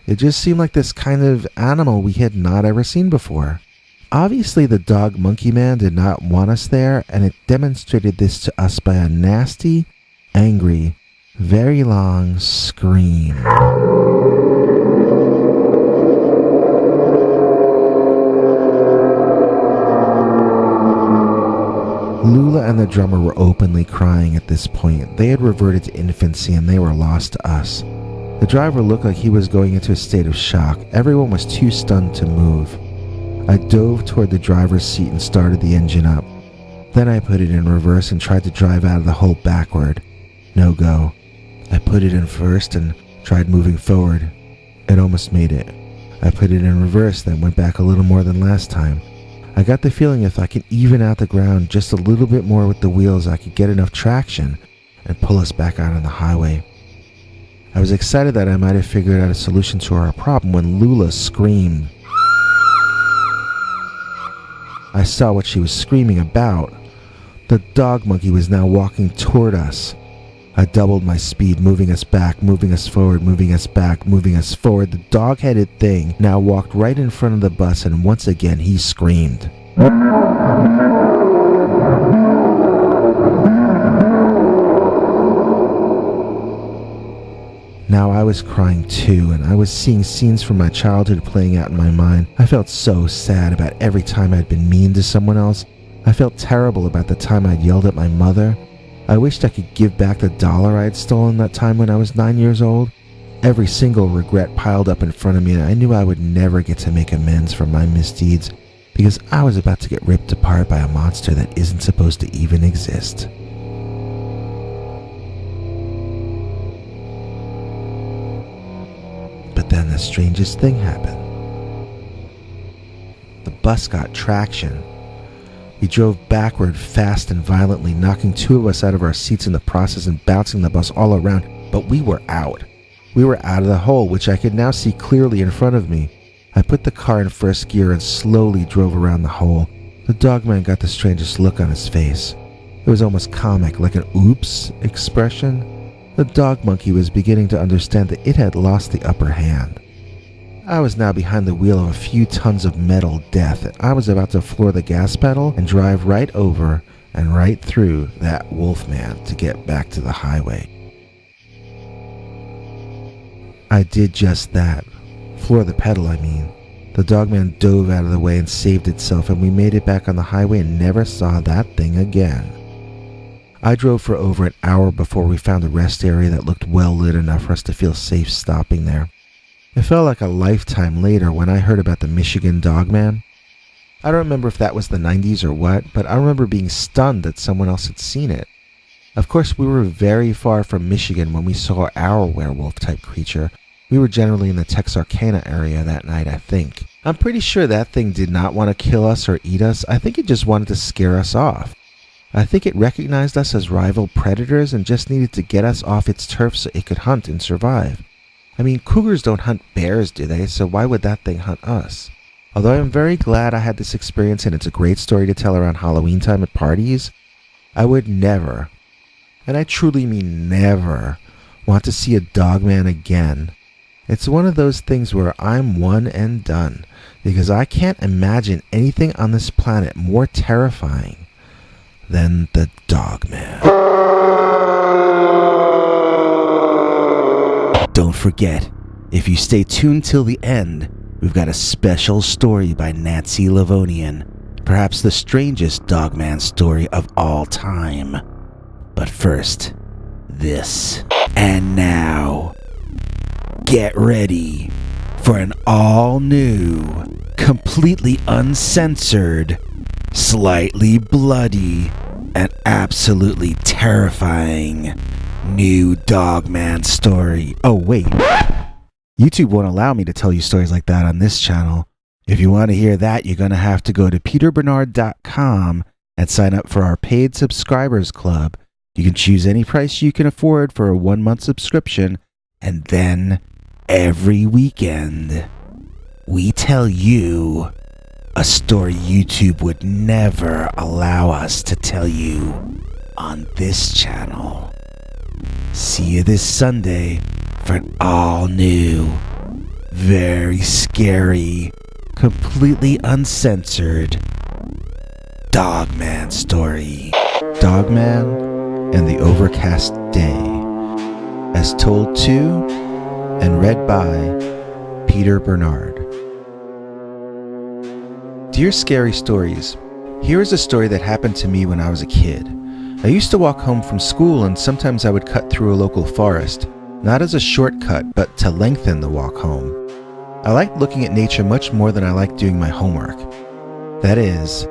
It just seemed like this kind of animal we had not ever seen before. Obviously, the dog monkey man did not want us there, and it demonstrated this to us by a nasty, angry, very long scream. Lula and the drummer were openly crying at this point. They had reverted to infancy and they were lost to us. The driver looked like he was going into a state of shock. Everyone was too stunned to move. I dove toward the driver's seat and started the engine up. Then I put it in reverse and tried to drive out of the hole backward. No go. I put it in first and tried moving forward. It almost made it. I put it in reverse, then went back a little more than last time. I got the feeling if I could even out the ground just a little bit more with the wheels, I could get enough traction and pull us back out on the highway. I was excited that I might have figured out a solution to our problem when Lula screamed. I saw what she was screaming about. The dog monkey was now walking toward us. I doubled my speed, moving us back, moving us forward, moving us back, moving us forward. The dog-headed thing now walked right in front of the bus, and once again he screamed. Now I was crying too, and I was seeing scenes from my childhood playing out in my mind. I felt so sad about every time I'd been mean to someone else. I felt terrible about the time I'd yelled at my mother. I wished I could give back the $1 I'd stolen that time when I was 9 years old. Every single regret piled up in front of me, and I knew I would never get to make amends for my misdeeds because I was about to get ripped apart by a monster that isn't supposed to even exist. But then the strangest thing happened. The bus got traction. We drove backward fast and violently, knocking 2 of us out of our seats in the process and bouncing the bus all around, but we were out. We were out of the hole, which I could now see clearly in front of me. I put the car in first gear and slowly drove around the hole. The dogman got the strangest look on his face. It was almost comic, like an oops expression. The dog monkey was beginning to understand that it had lost the upper hand. I was now behind the wheel of a few tons of metal death, and I was about to floor the gas pedal and drive right over and right through that wolfman to get back to the highway. I did just that. Floor the pedal, I mean. The dogman dove out of the way and saved itself, and we made it back on the highway and never saw that thing again. I drove for over an hour before we found a rest area that looked well lit enough for us to feel safe stopping there. It felt like a lifetime later when I heard about the Michigan Dogman. I don't remember if that was the 90s or what, but I remember being stunned that someone else had seen it. Of course, we were very far from Michigan when we saw our werewolf-type creature. We were generally in the Texarkana area that night, I think. I'm pretty sure that thing did not want to kill us or eat us. I think it just wanted to scare us off. I think it recognized us as rival predators and just needed to get us off its turf so it could hunt and survive. I mean, cougars don't hunt bears, do they? So why would that thing hunt us? Although I'm very glad I had this experience and it's a great story to tell around Halloween time at parties, I would never, and I truly mean never, want to see a dogman again. It's one of those things where I'm one and done, because I can't imagine anything on this planet more terrifying than the dogman. Don't forget, if you stay tuned till the end, we've got a special story by Nancy Livonian, perhaps the strangest dogman story of all time. But first, this. And now, get ready for an all-new, completely uncensored, slightly bloody, and absolutely terrifying new Dogman story. Oh wait, YouTube won't allow me to tell you stories like that on this channel. If you want to hear that, you're going to have to go to peterbernard.com and sign up for our paid subscribers club. You can choose any price you can afford for a 1-month subscription, and then every weekend we tell you a story YouTube would never allow us to tell you on this channel. See you this Sunday for an all-new, very scary, completely uncensored Dogman story. Dogman and the Overcast Day. As told to and read by Peter Bernard. Dear Scary Stories, here is a story that happened to me when I was a kid. I used to walk home from school, and sometimes I would cut through a local forest, not as a shortcut, but to lengthen the walk home. I liked looking at nature much more than I liked doing my homework. That is,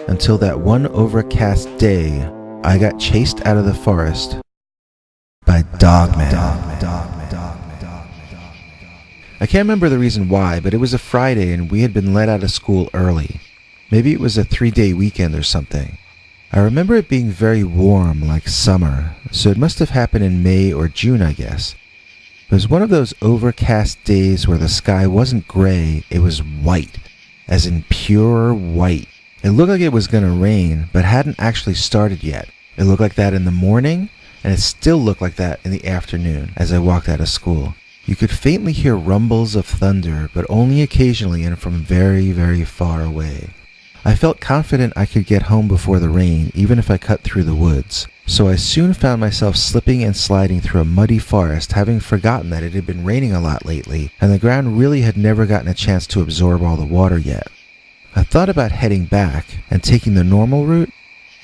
until that one overcast day, I got chased out of the forest by Dogman. I can't remember the reason why, but it was a Friday and we had been let out of school early. Maybe it was a 3-day weekend or something. I remember it being very warm, like summer, so it must have happened in May or June, I guess. It was one of those overcast days where the sky wasn't gray, it was white, as in pure white. It looked like it was going to rain, but hadn't actually started yet. It looked like that in the morning, and it still looked like that in the afternoon as I walked out of school. You could faintly hear rumbles of thunder, but only occasionally and from very, very far away. I felt confident I could get home before the rain, even if I cut through the woods. So I soon found myself slipping and sliding through a muddy forest, having forgotten that it had been raining a lot lately, and the ground really had never gotten a chance to absorb all the water yet. I thought about heading back and taking the normal route,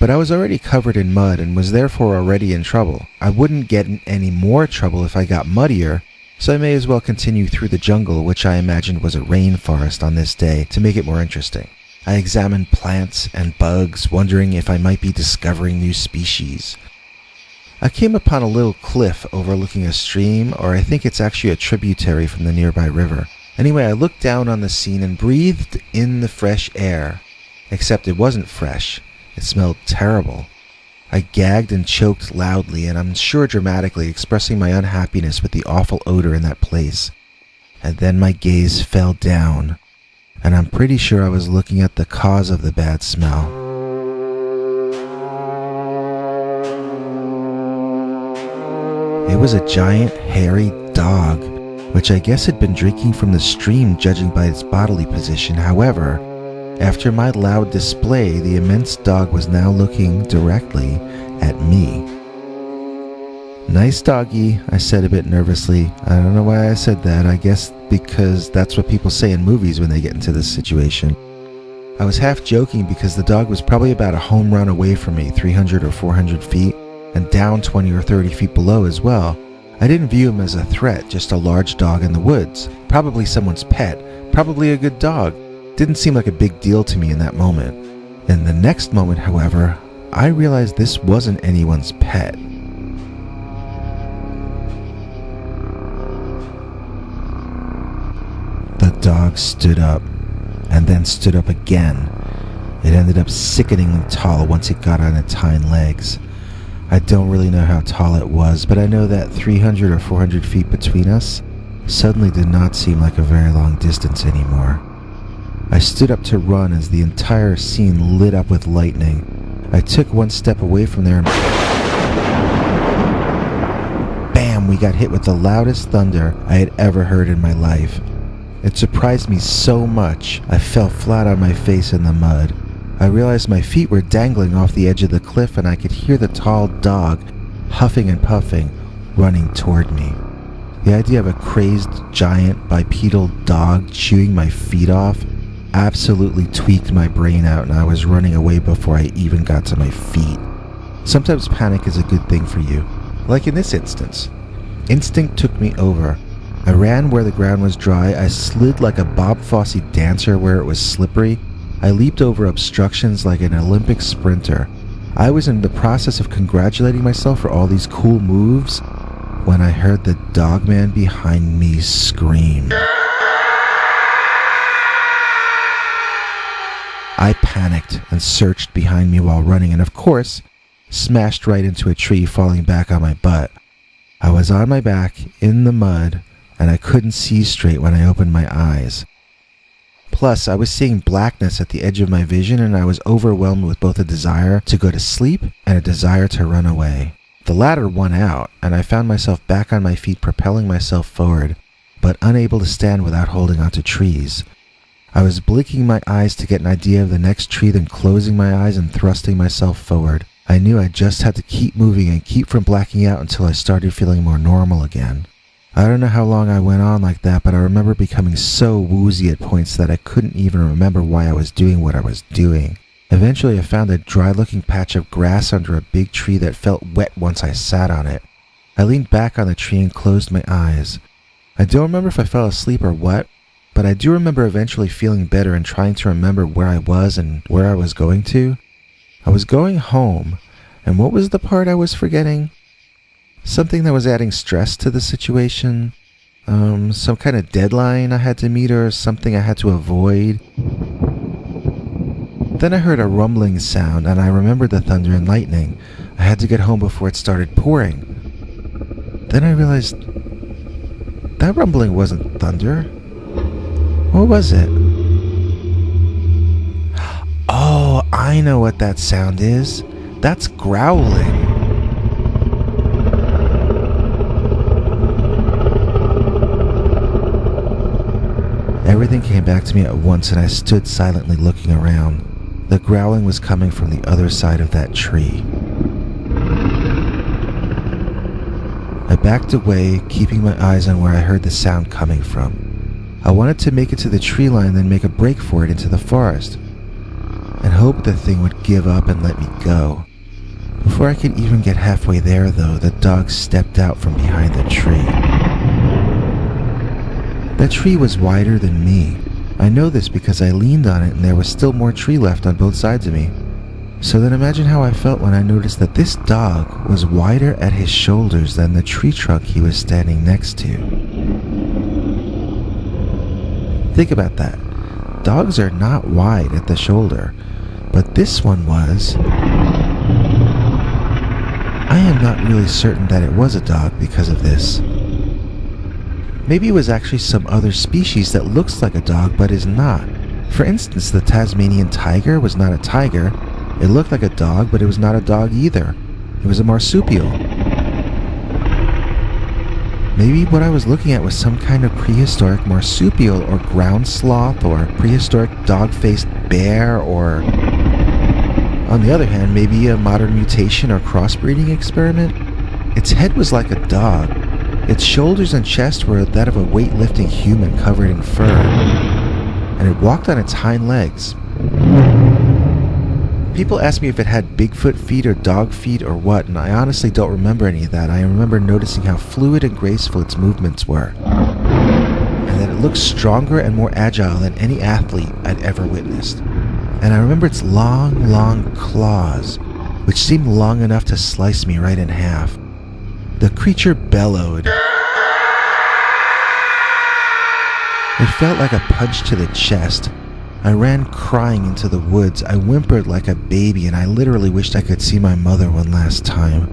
but I was already covered in mud and was therefore already in trouble. I wouldn't get in any more trouble if I got muddier, so I may as well continue through the jungle, which I imagined was a rainforest on this day, to make it more interesting. I examined plants and bugs, wondering if I might be discovering new species. I came upon a little cliff overlooking a stream, or I think it's actually a tributary from the nearby river. Anyway, I looked down on the scene and breathed in the fresh air. Except it wasn't fresh. It smelled terrible. I gagged and choked loudly, and I'm sure dramatically, expressing my unhappiness with the awful odor in that place. And then my gaze fell down, and I'm pretty sure I was looking at the cause of the bad smell. It was a giant, hairy dog, which I guess had been drinking from the stream, judging by its bodily position. However, after my loud display, the immense dog was now looking directly at me. "Nice doggy," I said a bit nervously. I don't know why I said that. I guess because that's what people say in movies when they get into this situation. I was half joking because the dog was probably about a home run away from me, 300 or 400 feet, and down 20 or 30 feet below as well. I didn't view him as a threat, just a large dog in the woods. Probably someone's pet, probably a good dog. Didn't seem like a big deal to me in that moment. In the next moment, however, I realized this wasn't anyone's pet. The dog stood up, and then stood up again. It ended up sickeningly tall once it got on its hind legs. I don't really know how tall it was, but I know that 300 or 400 feet between us suddenly did not seem like a very long distance anymore. I stood up to run as the entire scene lit up with lightning. I took one step away from there and bam, we got hit with the loudest thunder I had ever heard in my life. It surprised me so much, I fell flat on my face in the mud. I realized my feet were dangling off the edge of the cliff and I could hear the tall dog, huffing and puffing, running toward me. The idea of a crazed, giant, bipedal dog chewing my feet off absolutely tweaked my brain out, and I was running away before I even got to my feet. Sometimes panic is a good thing for you, like in this instance. Instinct took me over. I ran where the ground was dry. I slid like a Bob Fosse dancer where it was slippery. I leaped over obstructions like an Olympic sprinter. I was in the process of congratulating myself for all these cool moves when I heard the Dogman behind me scream. I panicked and searched behind me while running, and of course, smashed right into a tree, falling back on my butt. I was on my back, in the mud, and I couldn't see straight when I opened my eyes. Plus, I was seeing blackness at the edge of my vision, and I was overwhelmed with both a desire to go to sleep and a desire to run away. The latter won out, and I found myself back on my feet, propelling myself forward, but unable to stand without holding onto trees. I was blinking my eyes to get an idea of the next tree, then closing my eyes and thrusting myself forward. I knew I just had to keep moving and keep from blacking out until I started feeling more normal again. I don't know how long I went on like that, but I remember becoming so woozy at points that I couldn't even remember why I was doing what I was doing. Eventually I found a dry-looking patch of grass under a big tree that felt wet once I sat on it. I leaned back on the tree and closed my eyes. I don't remember if I fell asleep or what, but I do remember eventually feeling better and trying to remember where I was and where I was going to. I was going home, and what was the part I was forgetting? Something that was adding stress to the situation. Some kind of deadline I had to meet or something I had to avoid. Then I heard a rumbling sound and I remembered the thunder and lightning. I had to get home before it started pouring. Then I realized that rumbling wasn't thunder. What was it? Oh, I know what that sound is. That's growling. Everything came back to me at once and I stood silently looking around. The growling was coming from the other side of that tree. I backed away, keeping my eyes on where I heard the sound coming from. I wanted to make it to the tree line, then make a break for it into the forest, and hope the thing would give up and let me go. Before I could even get halfway there, though, the dog stepped out from behind the tree. That tree was wider than me. I know this because I leaned on it and there was still more tree left on both sides of me. So then imagine how I felt when I noticed that this dog was wider at his shoulders than the tree trunk he was standing next to. Think about that. Dogs are not wide at the shoulder, but this one was. I am not really certain that it was a dog because of this. Maybe it was actually some other species that looks like a dog but is not. For instance, the Tasmanian tiger was not a tiger. It looked like a dog, but it was not a dog either. It was a marsupial. Maybe what I was looking at was some kind of prehistoric marsupial or ground sloth or prehistoric dog-faced bear or... On the other hand, maybe a modern mutation or crossbreeding experiment. Its head was like a dog. Its shoulders and chest were that of a weightlifting human covered in fur, and it walked on its hind legs. People ask me if it had Bigfoot feet or dog feet or what, and I honestly don't remember any of that. I remember noticing how fluid and graceful its movements were, and that it looked stronger and more agile than any athlete I'd ever witnessed. And I remember its long, long claws, which seemed long enough to slice me right in half. The creature bellowed. It felt like a punch to the chest. I ran crying into the woods. I whimpered like a baby, and I literally wished I could see my mother one last time.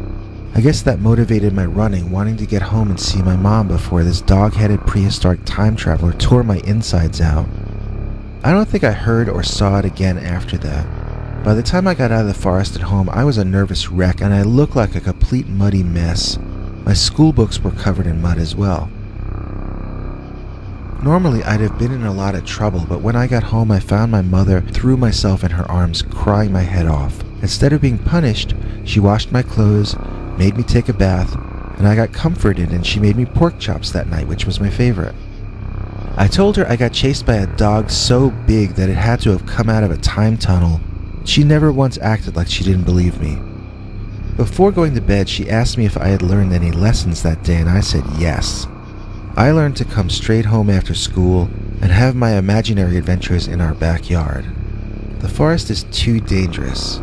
I guess that motivated my running, wanting to get home and see my mom before this dog-headed prehistoric time traveler tore my insides out. I don't think I heard or saw it again after that. By the time I got out of the forest at home, I was a nervous wreck, and I looked like a complete muddy mess. My school books were covered in mud as well. Normally, I'd have been in a lot of trouble, but when I got home, I found my mother threw myself in her arms, crying my head off. Instead of being punished, she washed my clothes, made me take a bath, and I got comforted, and she made me pork chops that night, which was my favorite. I told her I got chased by a dog so big that it had to have come out of a time tunnel. She never once acted like she didn't believe me. Before going to bed, she asked me if I had learned any lessons that day, and I said yes. I learned to come straight home after school and have my imaginary adventures in our backyard. The forest is too dangerous.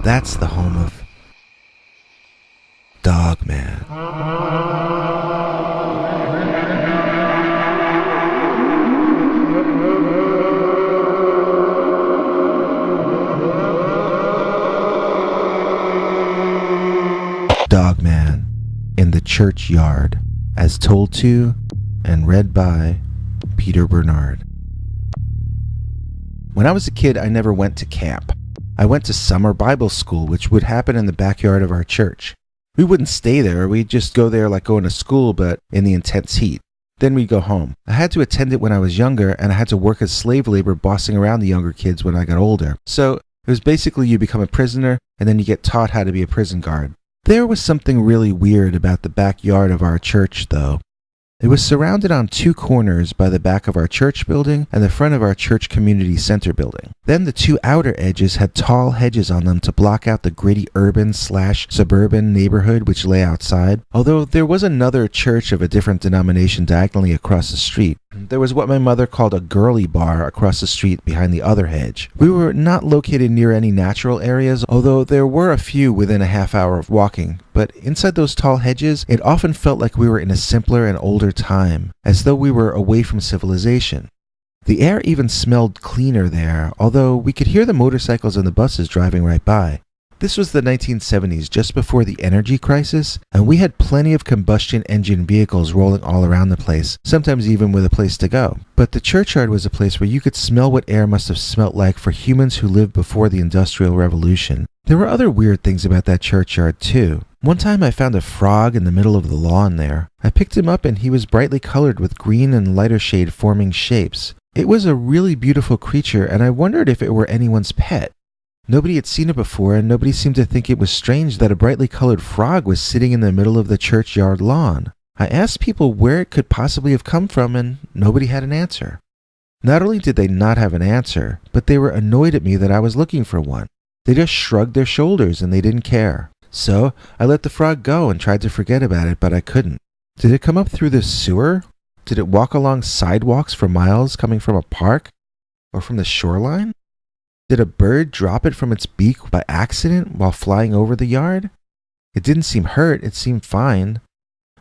That's the home of Dogman. Dogman in the Churchyard, as told to and read by Peter Bernard. When I was a kid, I never went to camp. I went to summer Bible school, which would happen in the backyard of our church. We wouldn't stay there, we'd just go there like going to school, but in the intense heat. Then we'd go home. I had to attend it when I was younger, and I had to work as slave labor bossing around the younger kids when I got older. So it was basically you become a prisoner, and then you get taught how to be a prison guard. There was something really weird about the backyard of our church, though. It was surrounded on two corners by the back of our church building and the front of our church community center building. Then the two outer edges had tall hedges on them to block out the gritty urban/suburban neighborhood which lay outside, although there was another church of a different denomination diagonally across the street. There was what my mother called a girly bar across the street behind the other hedge. We were not located near any natural areas, although there were a few within a half hour of walking, but inside those tall hedges, it often felt like we were in a simpler and older time, as though we were away from civilization. The air even smelled cleaner there, although we could hear the motorcycles and the buses driving right by. This was the 1970s, just before the energy crisis, and we had plenty of combustion engine vehicles rolling all around the place, sometimes even with a place to go. But the churchyard was a place where you could smell what air must have smelt like for humans who lived before the Industrial Revolution. There were other weird things about that churchyard, too. One time I found a frog in the middle of the lawn there. I picked him up and he was brightly colored with green and lighter shade forming shapes. It was a really beautiful creature, and I wondered if it were anyone's pet. Nobody had seen it before, and nobody seemed to think it was strange that a brightly colored frog was sitting in the middle of the churchyard lawn. I asked people where it could possibly have come from, and nobody had an answer. Not only did they not have an answer, but they were annoyed at me that I was looking for one. They just shrugged their shoulders and they didn't care. So I let the frog go and tried to forget about it, but I couldn't. Did it come up through the sewer? Did it walk along sidewalks for miles coming from a park? Or from the shoreline? Did a bird drop it from its beak by accident while flying over the yard? It didn't seem hurt, it seemed fine.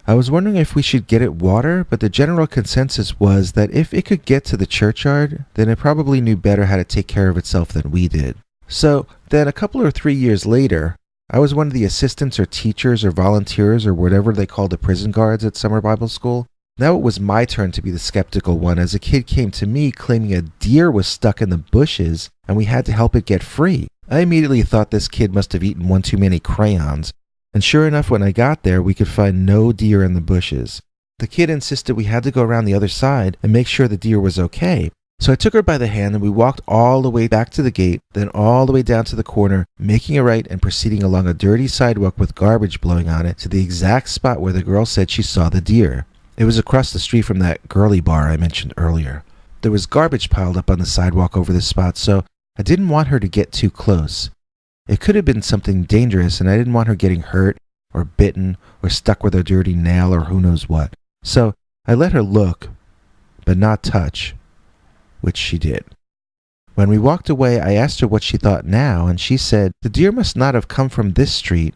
I was wondering if we should get it water, but the general consensus was that if it could get to the churchyard, then it probably knew better how to take care of itself than we did. So then a couple or 3 years later, I was one of the assistants or teachers or volunteers or whatever they called the prison guards at summer Bible school. Now it was my turn to be the skeptical one as a kid came to me claiming a deer was stuck in the bushes and we had to help it get free. I immediately thought this kid must have eaten one too many crayons. And sure enough, when I got there, we could find no deer in the bushes. The kid insisted we had to go around the other side and make sure the deer was okay. So I took her by the hand and we walked all the way back to the gate, then all the way down to the corner, making a right and proceeding along a dirty sidewalk with garbage blowing on it to the exact spot where the girl said she saw the deer. It was across the street from that girly bar I mentioned earlier. There was garbage piled up on the sidewalk over this spot, so I didn't want her to get too close. It could have been something dangerous, and I didn't want her getting hurt, or bitten, or stuck with a dirty nail, or who knows what. So I let her look, but not touch, which she did. When we walked away, I asked her what she thought now, and she said, the deer must not have come from this street.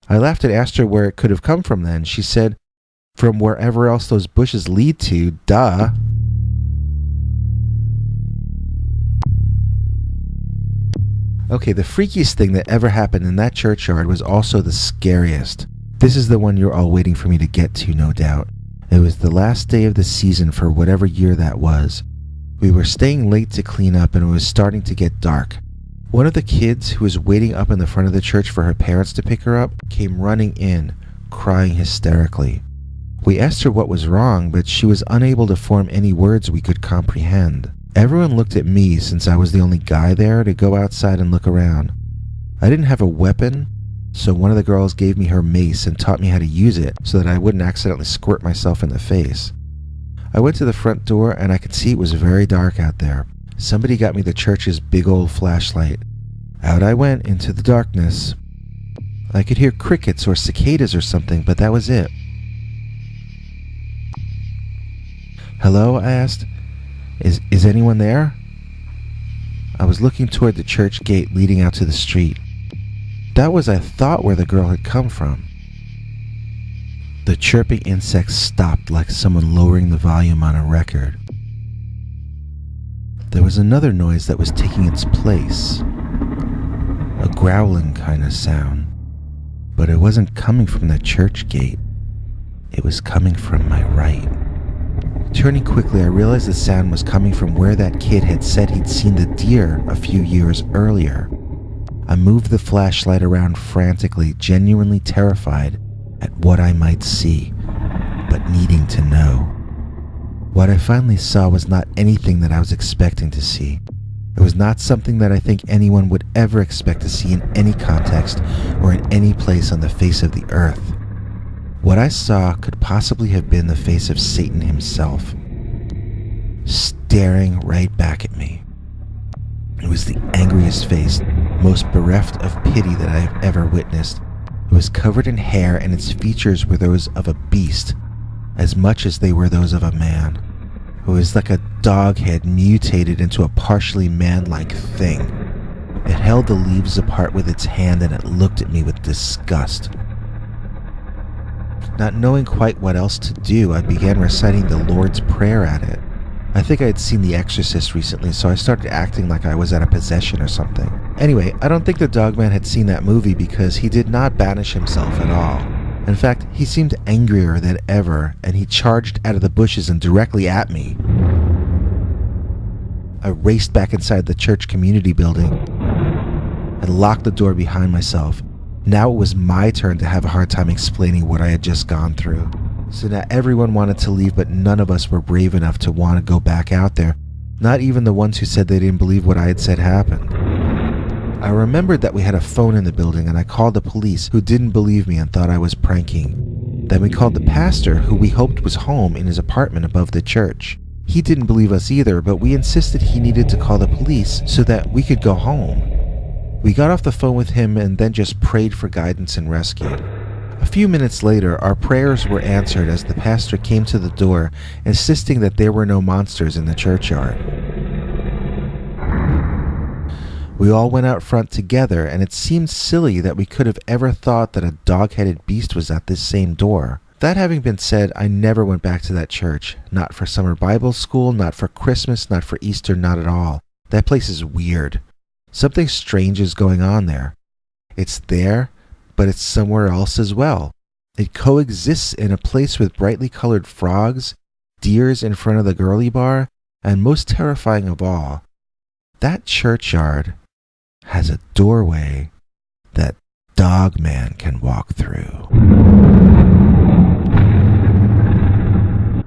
I laughed and asked her where it could have come from then. She said, from wherever else those bushes lead to, duh. Okay, the freakiest thing that ever happened in that churchyard was also the scariest. This is the one you're all waiting for me to get to, no doubt. It was the last day of the season for whatever year that was. We were staying late to clean up and it was starting to get dark. One of the kids, who was waiting up in the front of the church for her parents to pick her up, came running in, crying hysterically. We asked her what was wrong, but she was unable to form any words we could comprehend. Everyone looked at me, since I was the only guy there, to go outside and look around. I didn't have a weapon, so one of the girls gave me her mace and taught me how to use it so that I wouldn't accidentally squirt myself in the face. I went to the front door and I could see it was very dark out there. Somebody got me the church's big old flashlight. Out I went into the darkness. I could hear crickets or cicadas or something, but that was it. Hello, I asked. Is anyone there? I was looking toward the church gate leading out to the street. That was, I thought, where the girl had come from. The chirping insects stopped like someone lowering the volume on a record. There was another noise that was taking its place. A growling kind of sound. But it wasn't coming from the church gate. It was coming from my right. Turning quickly, I realized the sound was coming from where that kid had said he'd seen the deer a few years earlier. I moved the flashlight around frantically, genuinely terrified at what I might see, but needing to know. What I finally saw was not anything that I was expecting to see. It was not something that I think anyone would ever expect to see in any context or in any place on the face of the earth. What I saw could possibly have been the face of Satan himself, staring right back at me. It was the angriest face, most bereft of pity that I have ever witnessed. It was covered in hair, and its features were those of a beast, as much as they were those of a man. It was like a dog head mutated into a partially man-like thing. It held the leaves apart with its hand, and it looked at me with disgust. Not knowing quite what else to do, I began reciting the Lord's Prayer at it. I think I had seen The Exorcist recently, so I started acting like I was at a possession or something. Anyway, I don't think the Dogman had seen that movie because he did not banish himself at all. In fact, he seemed angrier than ever, and he charged out of the bushes and directly at me. I raced back inside the church community building and locked the door behind myself. Now it was my turn to have a hard time explaining what I had just gone through. So now everyone wanted to leave, but none of us were brave enough to want to go back out there. Not even the ones who said they didn't believe what I had said happened. I remembered that we had a phone in the building, and I called the police, who didn't believe me and thought I was pranking. Then we called the pastor, who we hoped was home in his apartment above the church. He didn't believe us either, but we insisted he needed to call the police so that we could go home. We got off the phone with him and then just prayed for guidance and rescue. A few minutes later, our prayers were answered as the pastor came to the door, insisting that there were no monsters in the churchyard. We all went out front together, and it seemed silly that we could have ever thought that a dog-headed beast was at this same door. That having been said, I never went back to that church. Not for summer Bible school, not for Christmas, not for Easter, not at all. That place is weird. Something strange is going on there. It's there, but it's somewhere else as well. It coexists in a place with brightly colored frogs, deers in front of the girly bar, and most terrifying of all, that churchyard has a doorway that Dogman can walk through.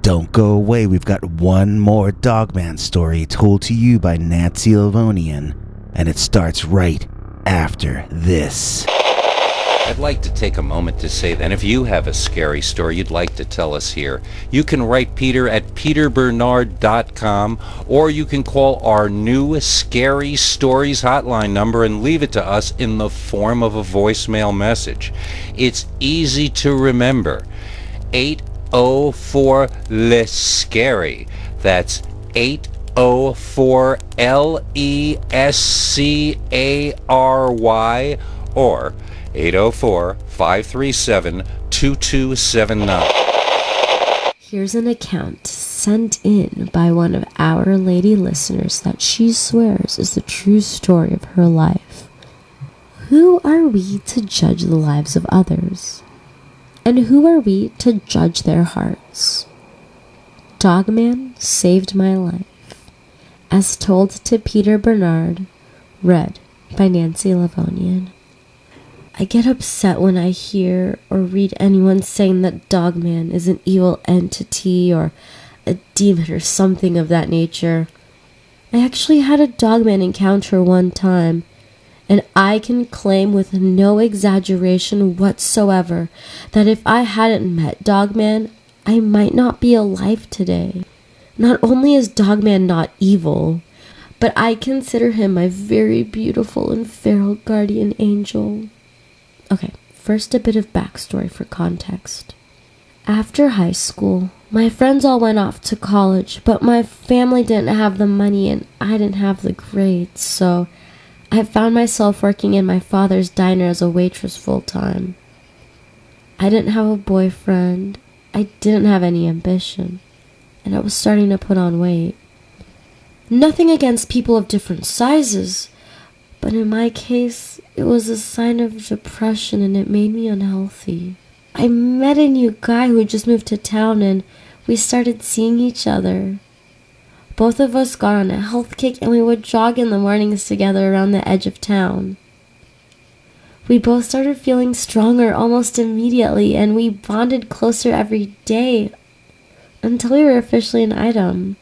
Don't go away, we've got one more Dogman story told to you by Nancy Livonian, and it starts right after this. I'd like to take a moment to say that if you have a scary story you'd like to tell us here, you can write Peter at peterbernard.com, or you can call our new Scary Stories hotline number and leave it to us in the form of a voicemail message. It's easy to remember. 804-LESCARY. That's 804-LESCARY, or 804-537-2279. Here's an account sent in by one of our lady listeners that she swears is the true story of her life. Who are we to judge the lives of others? And who are we to judge their hearts? Dogman saved my life. As told to Peter Bernard, read by Nancy Livonian. I get upset when I hear or read anyone saying that Dogman is an evil entity or a demon or something of that nature. I actually had a Dogman encounter one time, and I can claim with no exaggeration whatsoever that if I hadn't met Dogman, I might not be alive today. Not only is Dogman not evil, but I consider him my very beautiful and feral guardian angel. Okay, first a bit of backstory for context. After high school, my friends all went off to college, but my family didn't have the money and I didn't have the grades, so I found myself working in my father's diner as a waitress full-time. I didn't have a boyfriend, I didn't have any ambition, and I was starting to put on weight. Nothing against people of different sizes, but in my case, it was a sign of depression and it made me unhealthy. I met a new guy who had just moved to town and we started seeing each other. Both of us got on a health kick and we would jog in the mornings together around the edge of town. We both started feeling stronger almost immediately and we bonded closer every day until we were officially an item.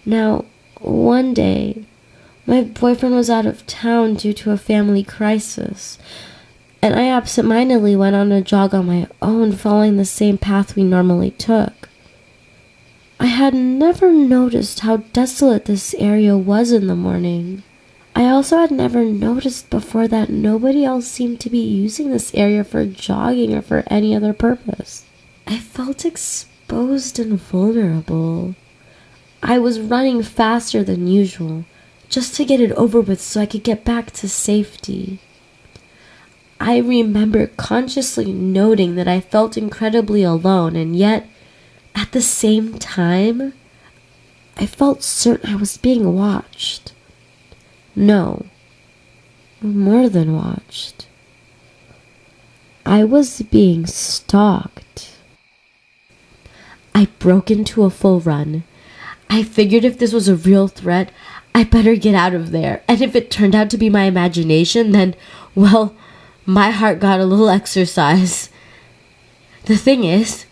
Now, one day, my boyfriend was out of town due to a family crisis, and I absentmindedly went on a jog on my own, following the same path we normally took. I had never noticed how desolate this area was in the morning. I also had never noticed before that nobody else seemed to be using this area for jogging or for any other purpose. I felt exposed and vulnerable. I was running faster than usual, just to get it over with so I could get back to safety. I remember consciously noting that I felt incredibly alone, and yet, at the same time, I felt certain I was being watched. No, more than watched. I was being stalked. I broke into a full run. I figured if this was a real threat, I better get out of there. And if it turned out to be my imagination, then, well, my heart got a little exercise. The thing is,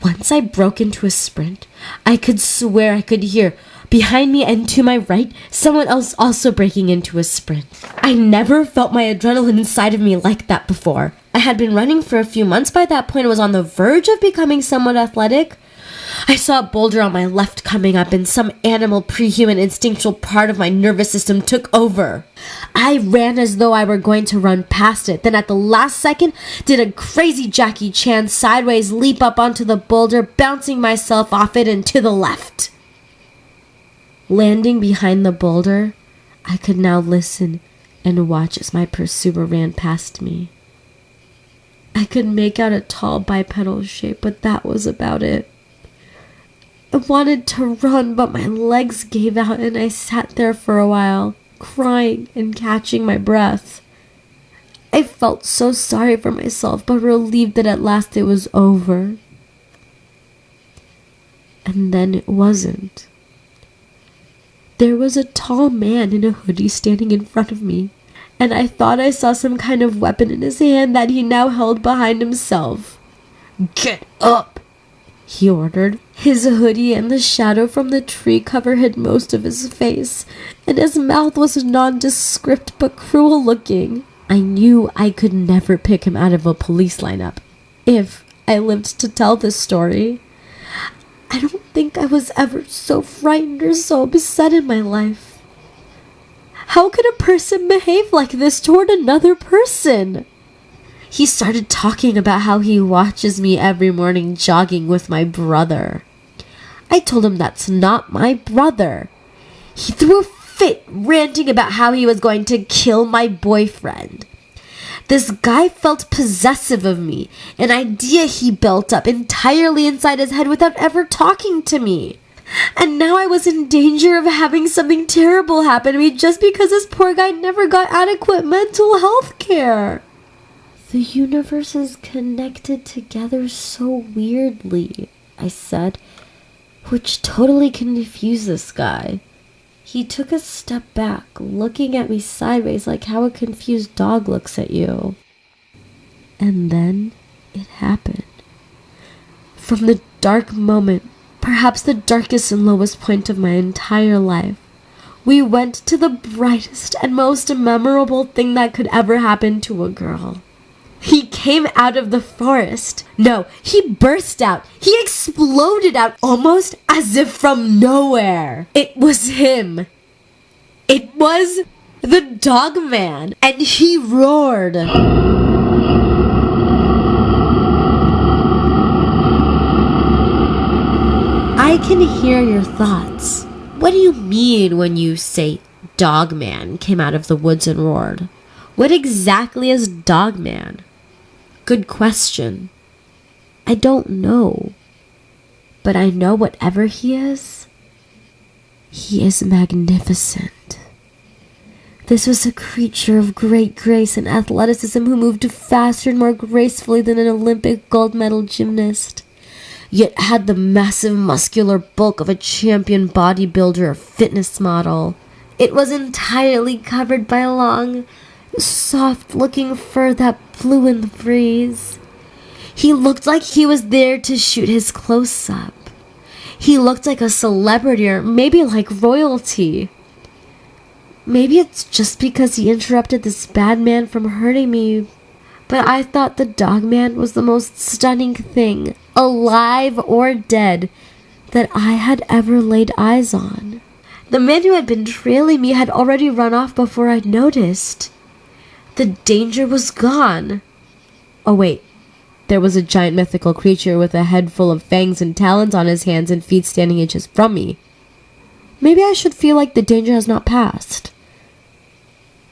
once I broke into a sprint, I could swear I could hear, behind me and to my right, someone else also breaking into a sprint. I never felt my adrenaline inside of me like that before. I had been running for a few months by that point and was on the verge of becoming somewhat athletic. I saw a boulder on my left coming up, and some animal, pre-human, instinctual part of my nervous system took over. I ran as though I were going to run past it, then at the last second, did a crazy Jackie Chan sideways leap up onto the boulder, bouncing myself off it and to the left. Landing behind the boulder, I could now listen and watch as my pursuer ran past me. I could make out a tall bipedal shape, but that was about it. I wanted to run, but my legs gave out and I sat there for a while, crying and catching my breath. I felt so sorry for myself, but relieved that at last it was over. And then it wasn't. There was a tall man in a hoodie standing in front of me, and I thought I saw some kind of weapon in his hand that he now held behind himself. "Get up!" he ordered. His hoodie and the shadow from the tree cover hid most of his face, and his mouth was nondescript but cruel looking. I knew I could never pick him out of a police lineup, if I lived to tell this story. I don't think I was ever so frightened or so beset in my life. How could a person behave like this toward another person? He started talking about how he watches me every morning jogging with my brother. I told him that's not my brother. He threw a fit, ranting about how he was going to kill my boyfriend. This guy felt possessive of me, an idea he built up entirely inside his head without ever talking to me. And now I was in danger of having something terrible happen to me just because this poor guy never got adequate mental health care. The universe is connected together so weirdly, I said, which totally confused this guy. He took a step back, looking at me sideways like how a confused dog looks at you. And then it happened. From the dark moment, perhaps the darkest and lowest point of my entire life, we went to the brightest and most memorable thing that could ever happen to a girl. He came out of the forest. No, he burst out. He exploded out almost as if from nowhere. It was him. It was the Dogman, and he roared. I can hear your thoughts. What do you mean when you say Dogman came out of the woods and roared? What exactly is Dogman? Good question. I don't know. But I know whatever he is magnificent. This was a creature of great grace and athleticism who moved faster and more gracefully than an Olympic gold medal gymnast, yet had the massive muscular bulk of a champion bodybuilder or fitness model. It was entirely covered by long, soft-looking fur that blew in the breeze. He looked like he was there to shoot his close-up. He looked like a celebrity, or maybe like royalty. Maybe it's just because he interrupted this bad man from hurting me. but I thought the Dogman was the most stunning thing, alive or dead, that I had ever laid eyes on. The man who had been trailing me had already run off before I'd noticed. The danger was gone. Oh wait, there was a giant mythical creature with a head full of fangs and talons on his hands and feet standing inches from me. Maybe I should feel like the danger has not passed.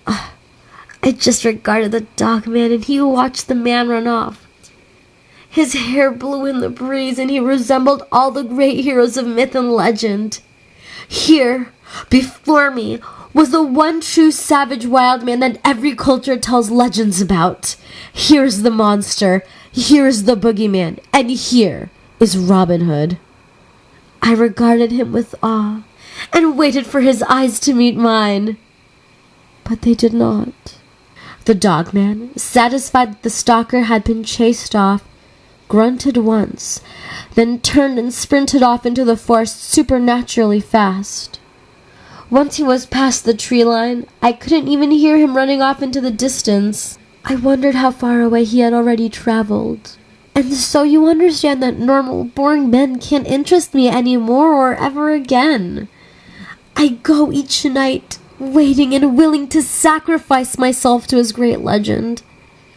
I just regarded the Dogman and he watched the man run off. His hair blew in the breeze and he resembled all the great heroes of myth and legend. Here, before me, was the one true savage wild man that every culture tells legends about. Here's the monster, here's the boogeyman, and here is Robin Hood. I regarded him with awe and waited for his eyes to meet mine. But they did not. The Dogman, satisfied that the stalker had been chased off, grunted once, then turned and sprinted off into the forest supernaturally fast. Once he was past the tree line, I couldn't even hear him running off into the distance. I wondered how far away he had already traveled. And so you understand that normal, boring men can't interest me anymore or ever again. I go each night, waiting and willing to sacrifice myself to his great legend.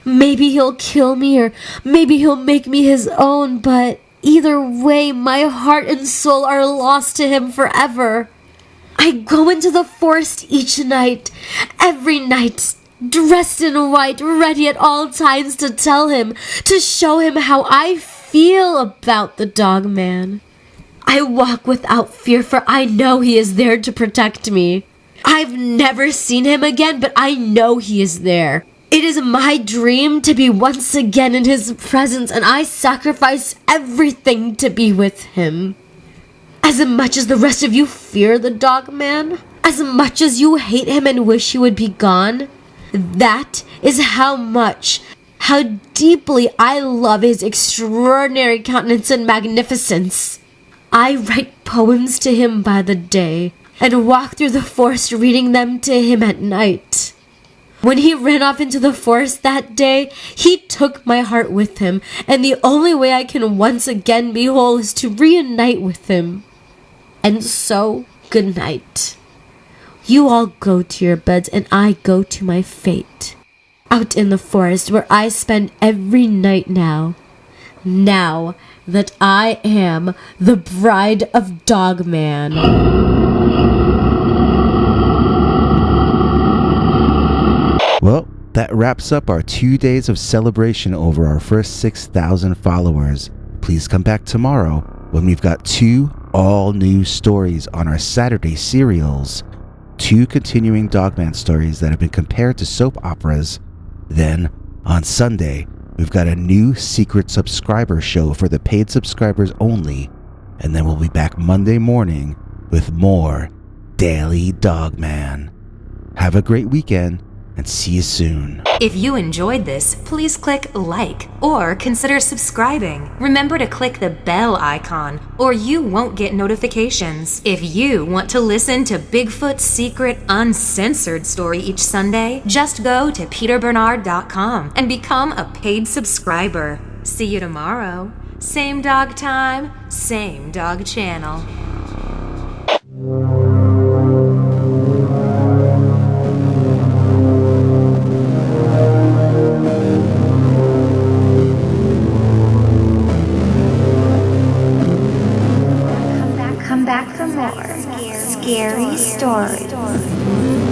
Maybe he'll kill me, or maybe he'll make me his own, but either way, my heart and soul are lost to him forever. I go into the forest each night, every night, dressed in white, ready at all times to tell him, to show him how I feel about the Dogman. I walk without fear, for I know he is there to protect me. I've never seen him again, but I know he is there. It is my dream to be once again in his presence, and I sacrifice everything to be with him. As much as the rest of you fear the Dogman, as much as you hate him and wish he would be gone, that is how deeply I love his extraordinary countenance and magnificence. I write poems to him by the day, and walk through the forest reading them to him at night. When he ran off into the forest that day, he took my heart with him, and the only way I can once again be whole is to reunite with him. And so, good night. You all go to your beds, and I go to my fate. Out in the forest where I spend every night now. Now that I am the bride of Dogman. Well, that wraps up our 2 days of celebration over our first 6,000 followers. Please come back tomorrow when we've got 2 all-new stories on our Saturday serials. 2 continuing Dogman stories that have been compared to soap operas. Then, on Sunday, we've got a new secret subscriber show for the paid subscribers only. And then we'll be back Monday morning with more Daily Dogman. Have a great weekend, and see you soon. If you enjoyed this, please click like or consider subscribing. Remember to click the bell icon or you won't get notifications. If you want to listen to Bigfoot's secret uncensored story each Sunday, just go to peterbernard.com and become a paid subscriber. See you tomorrow. Same dog time, same dog channel. Come back for more scary stories.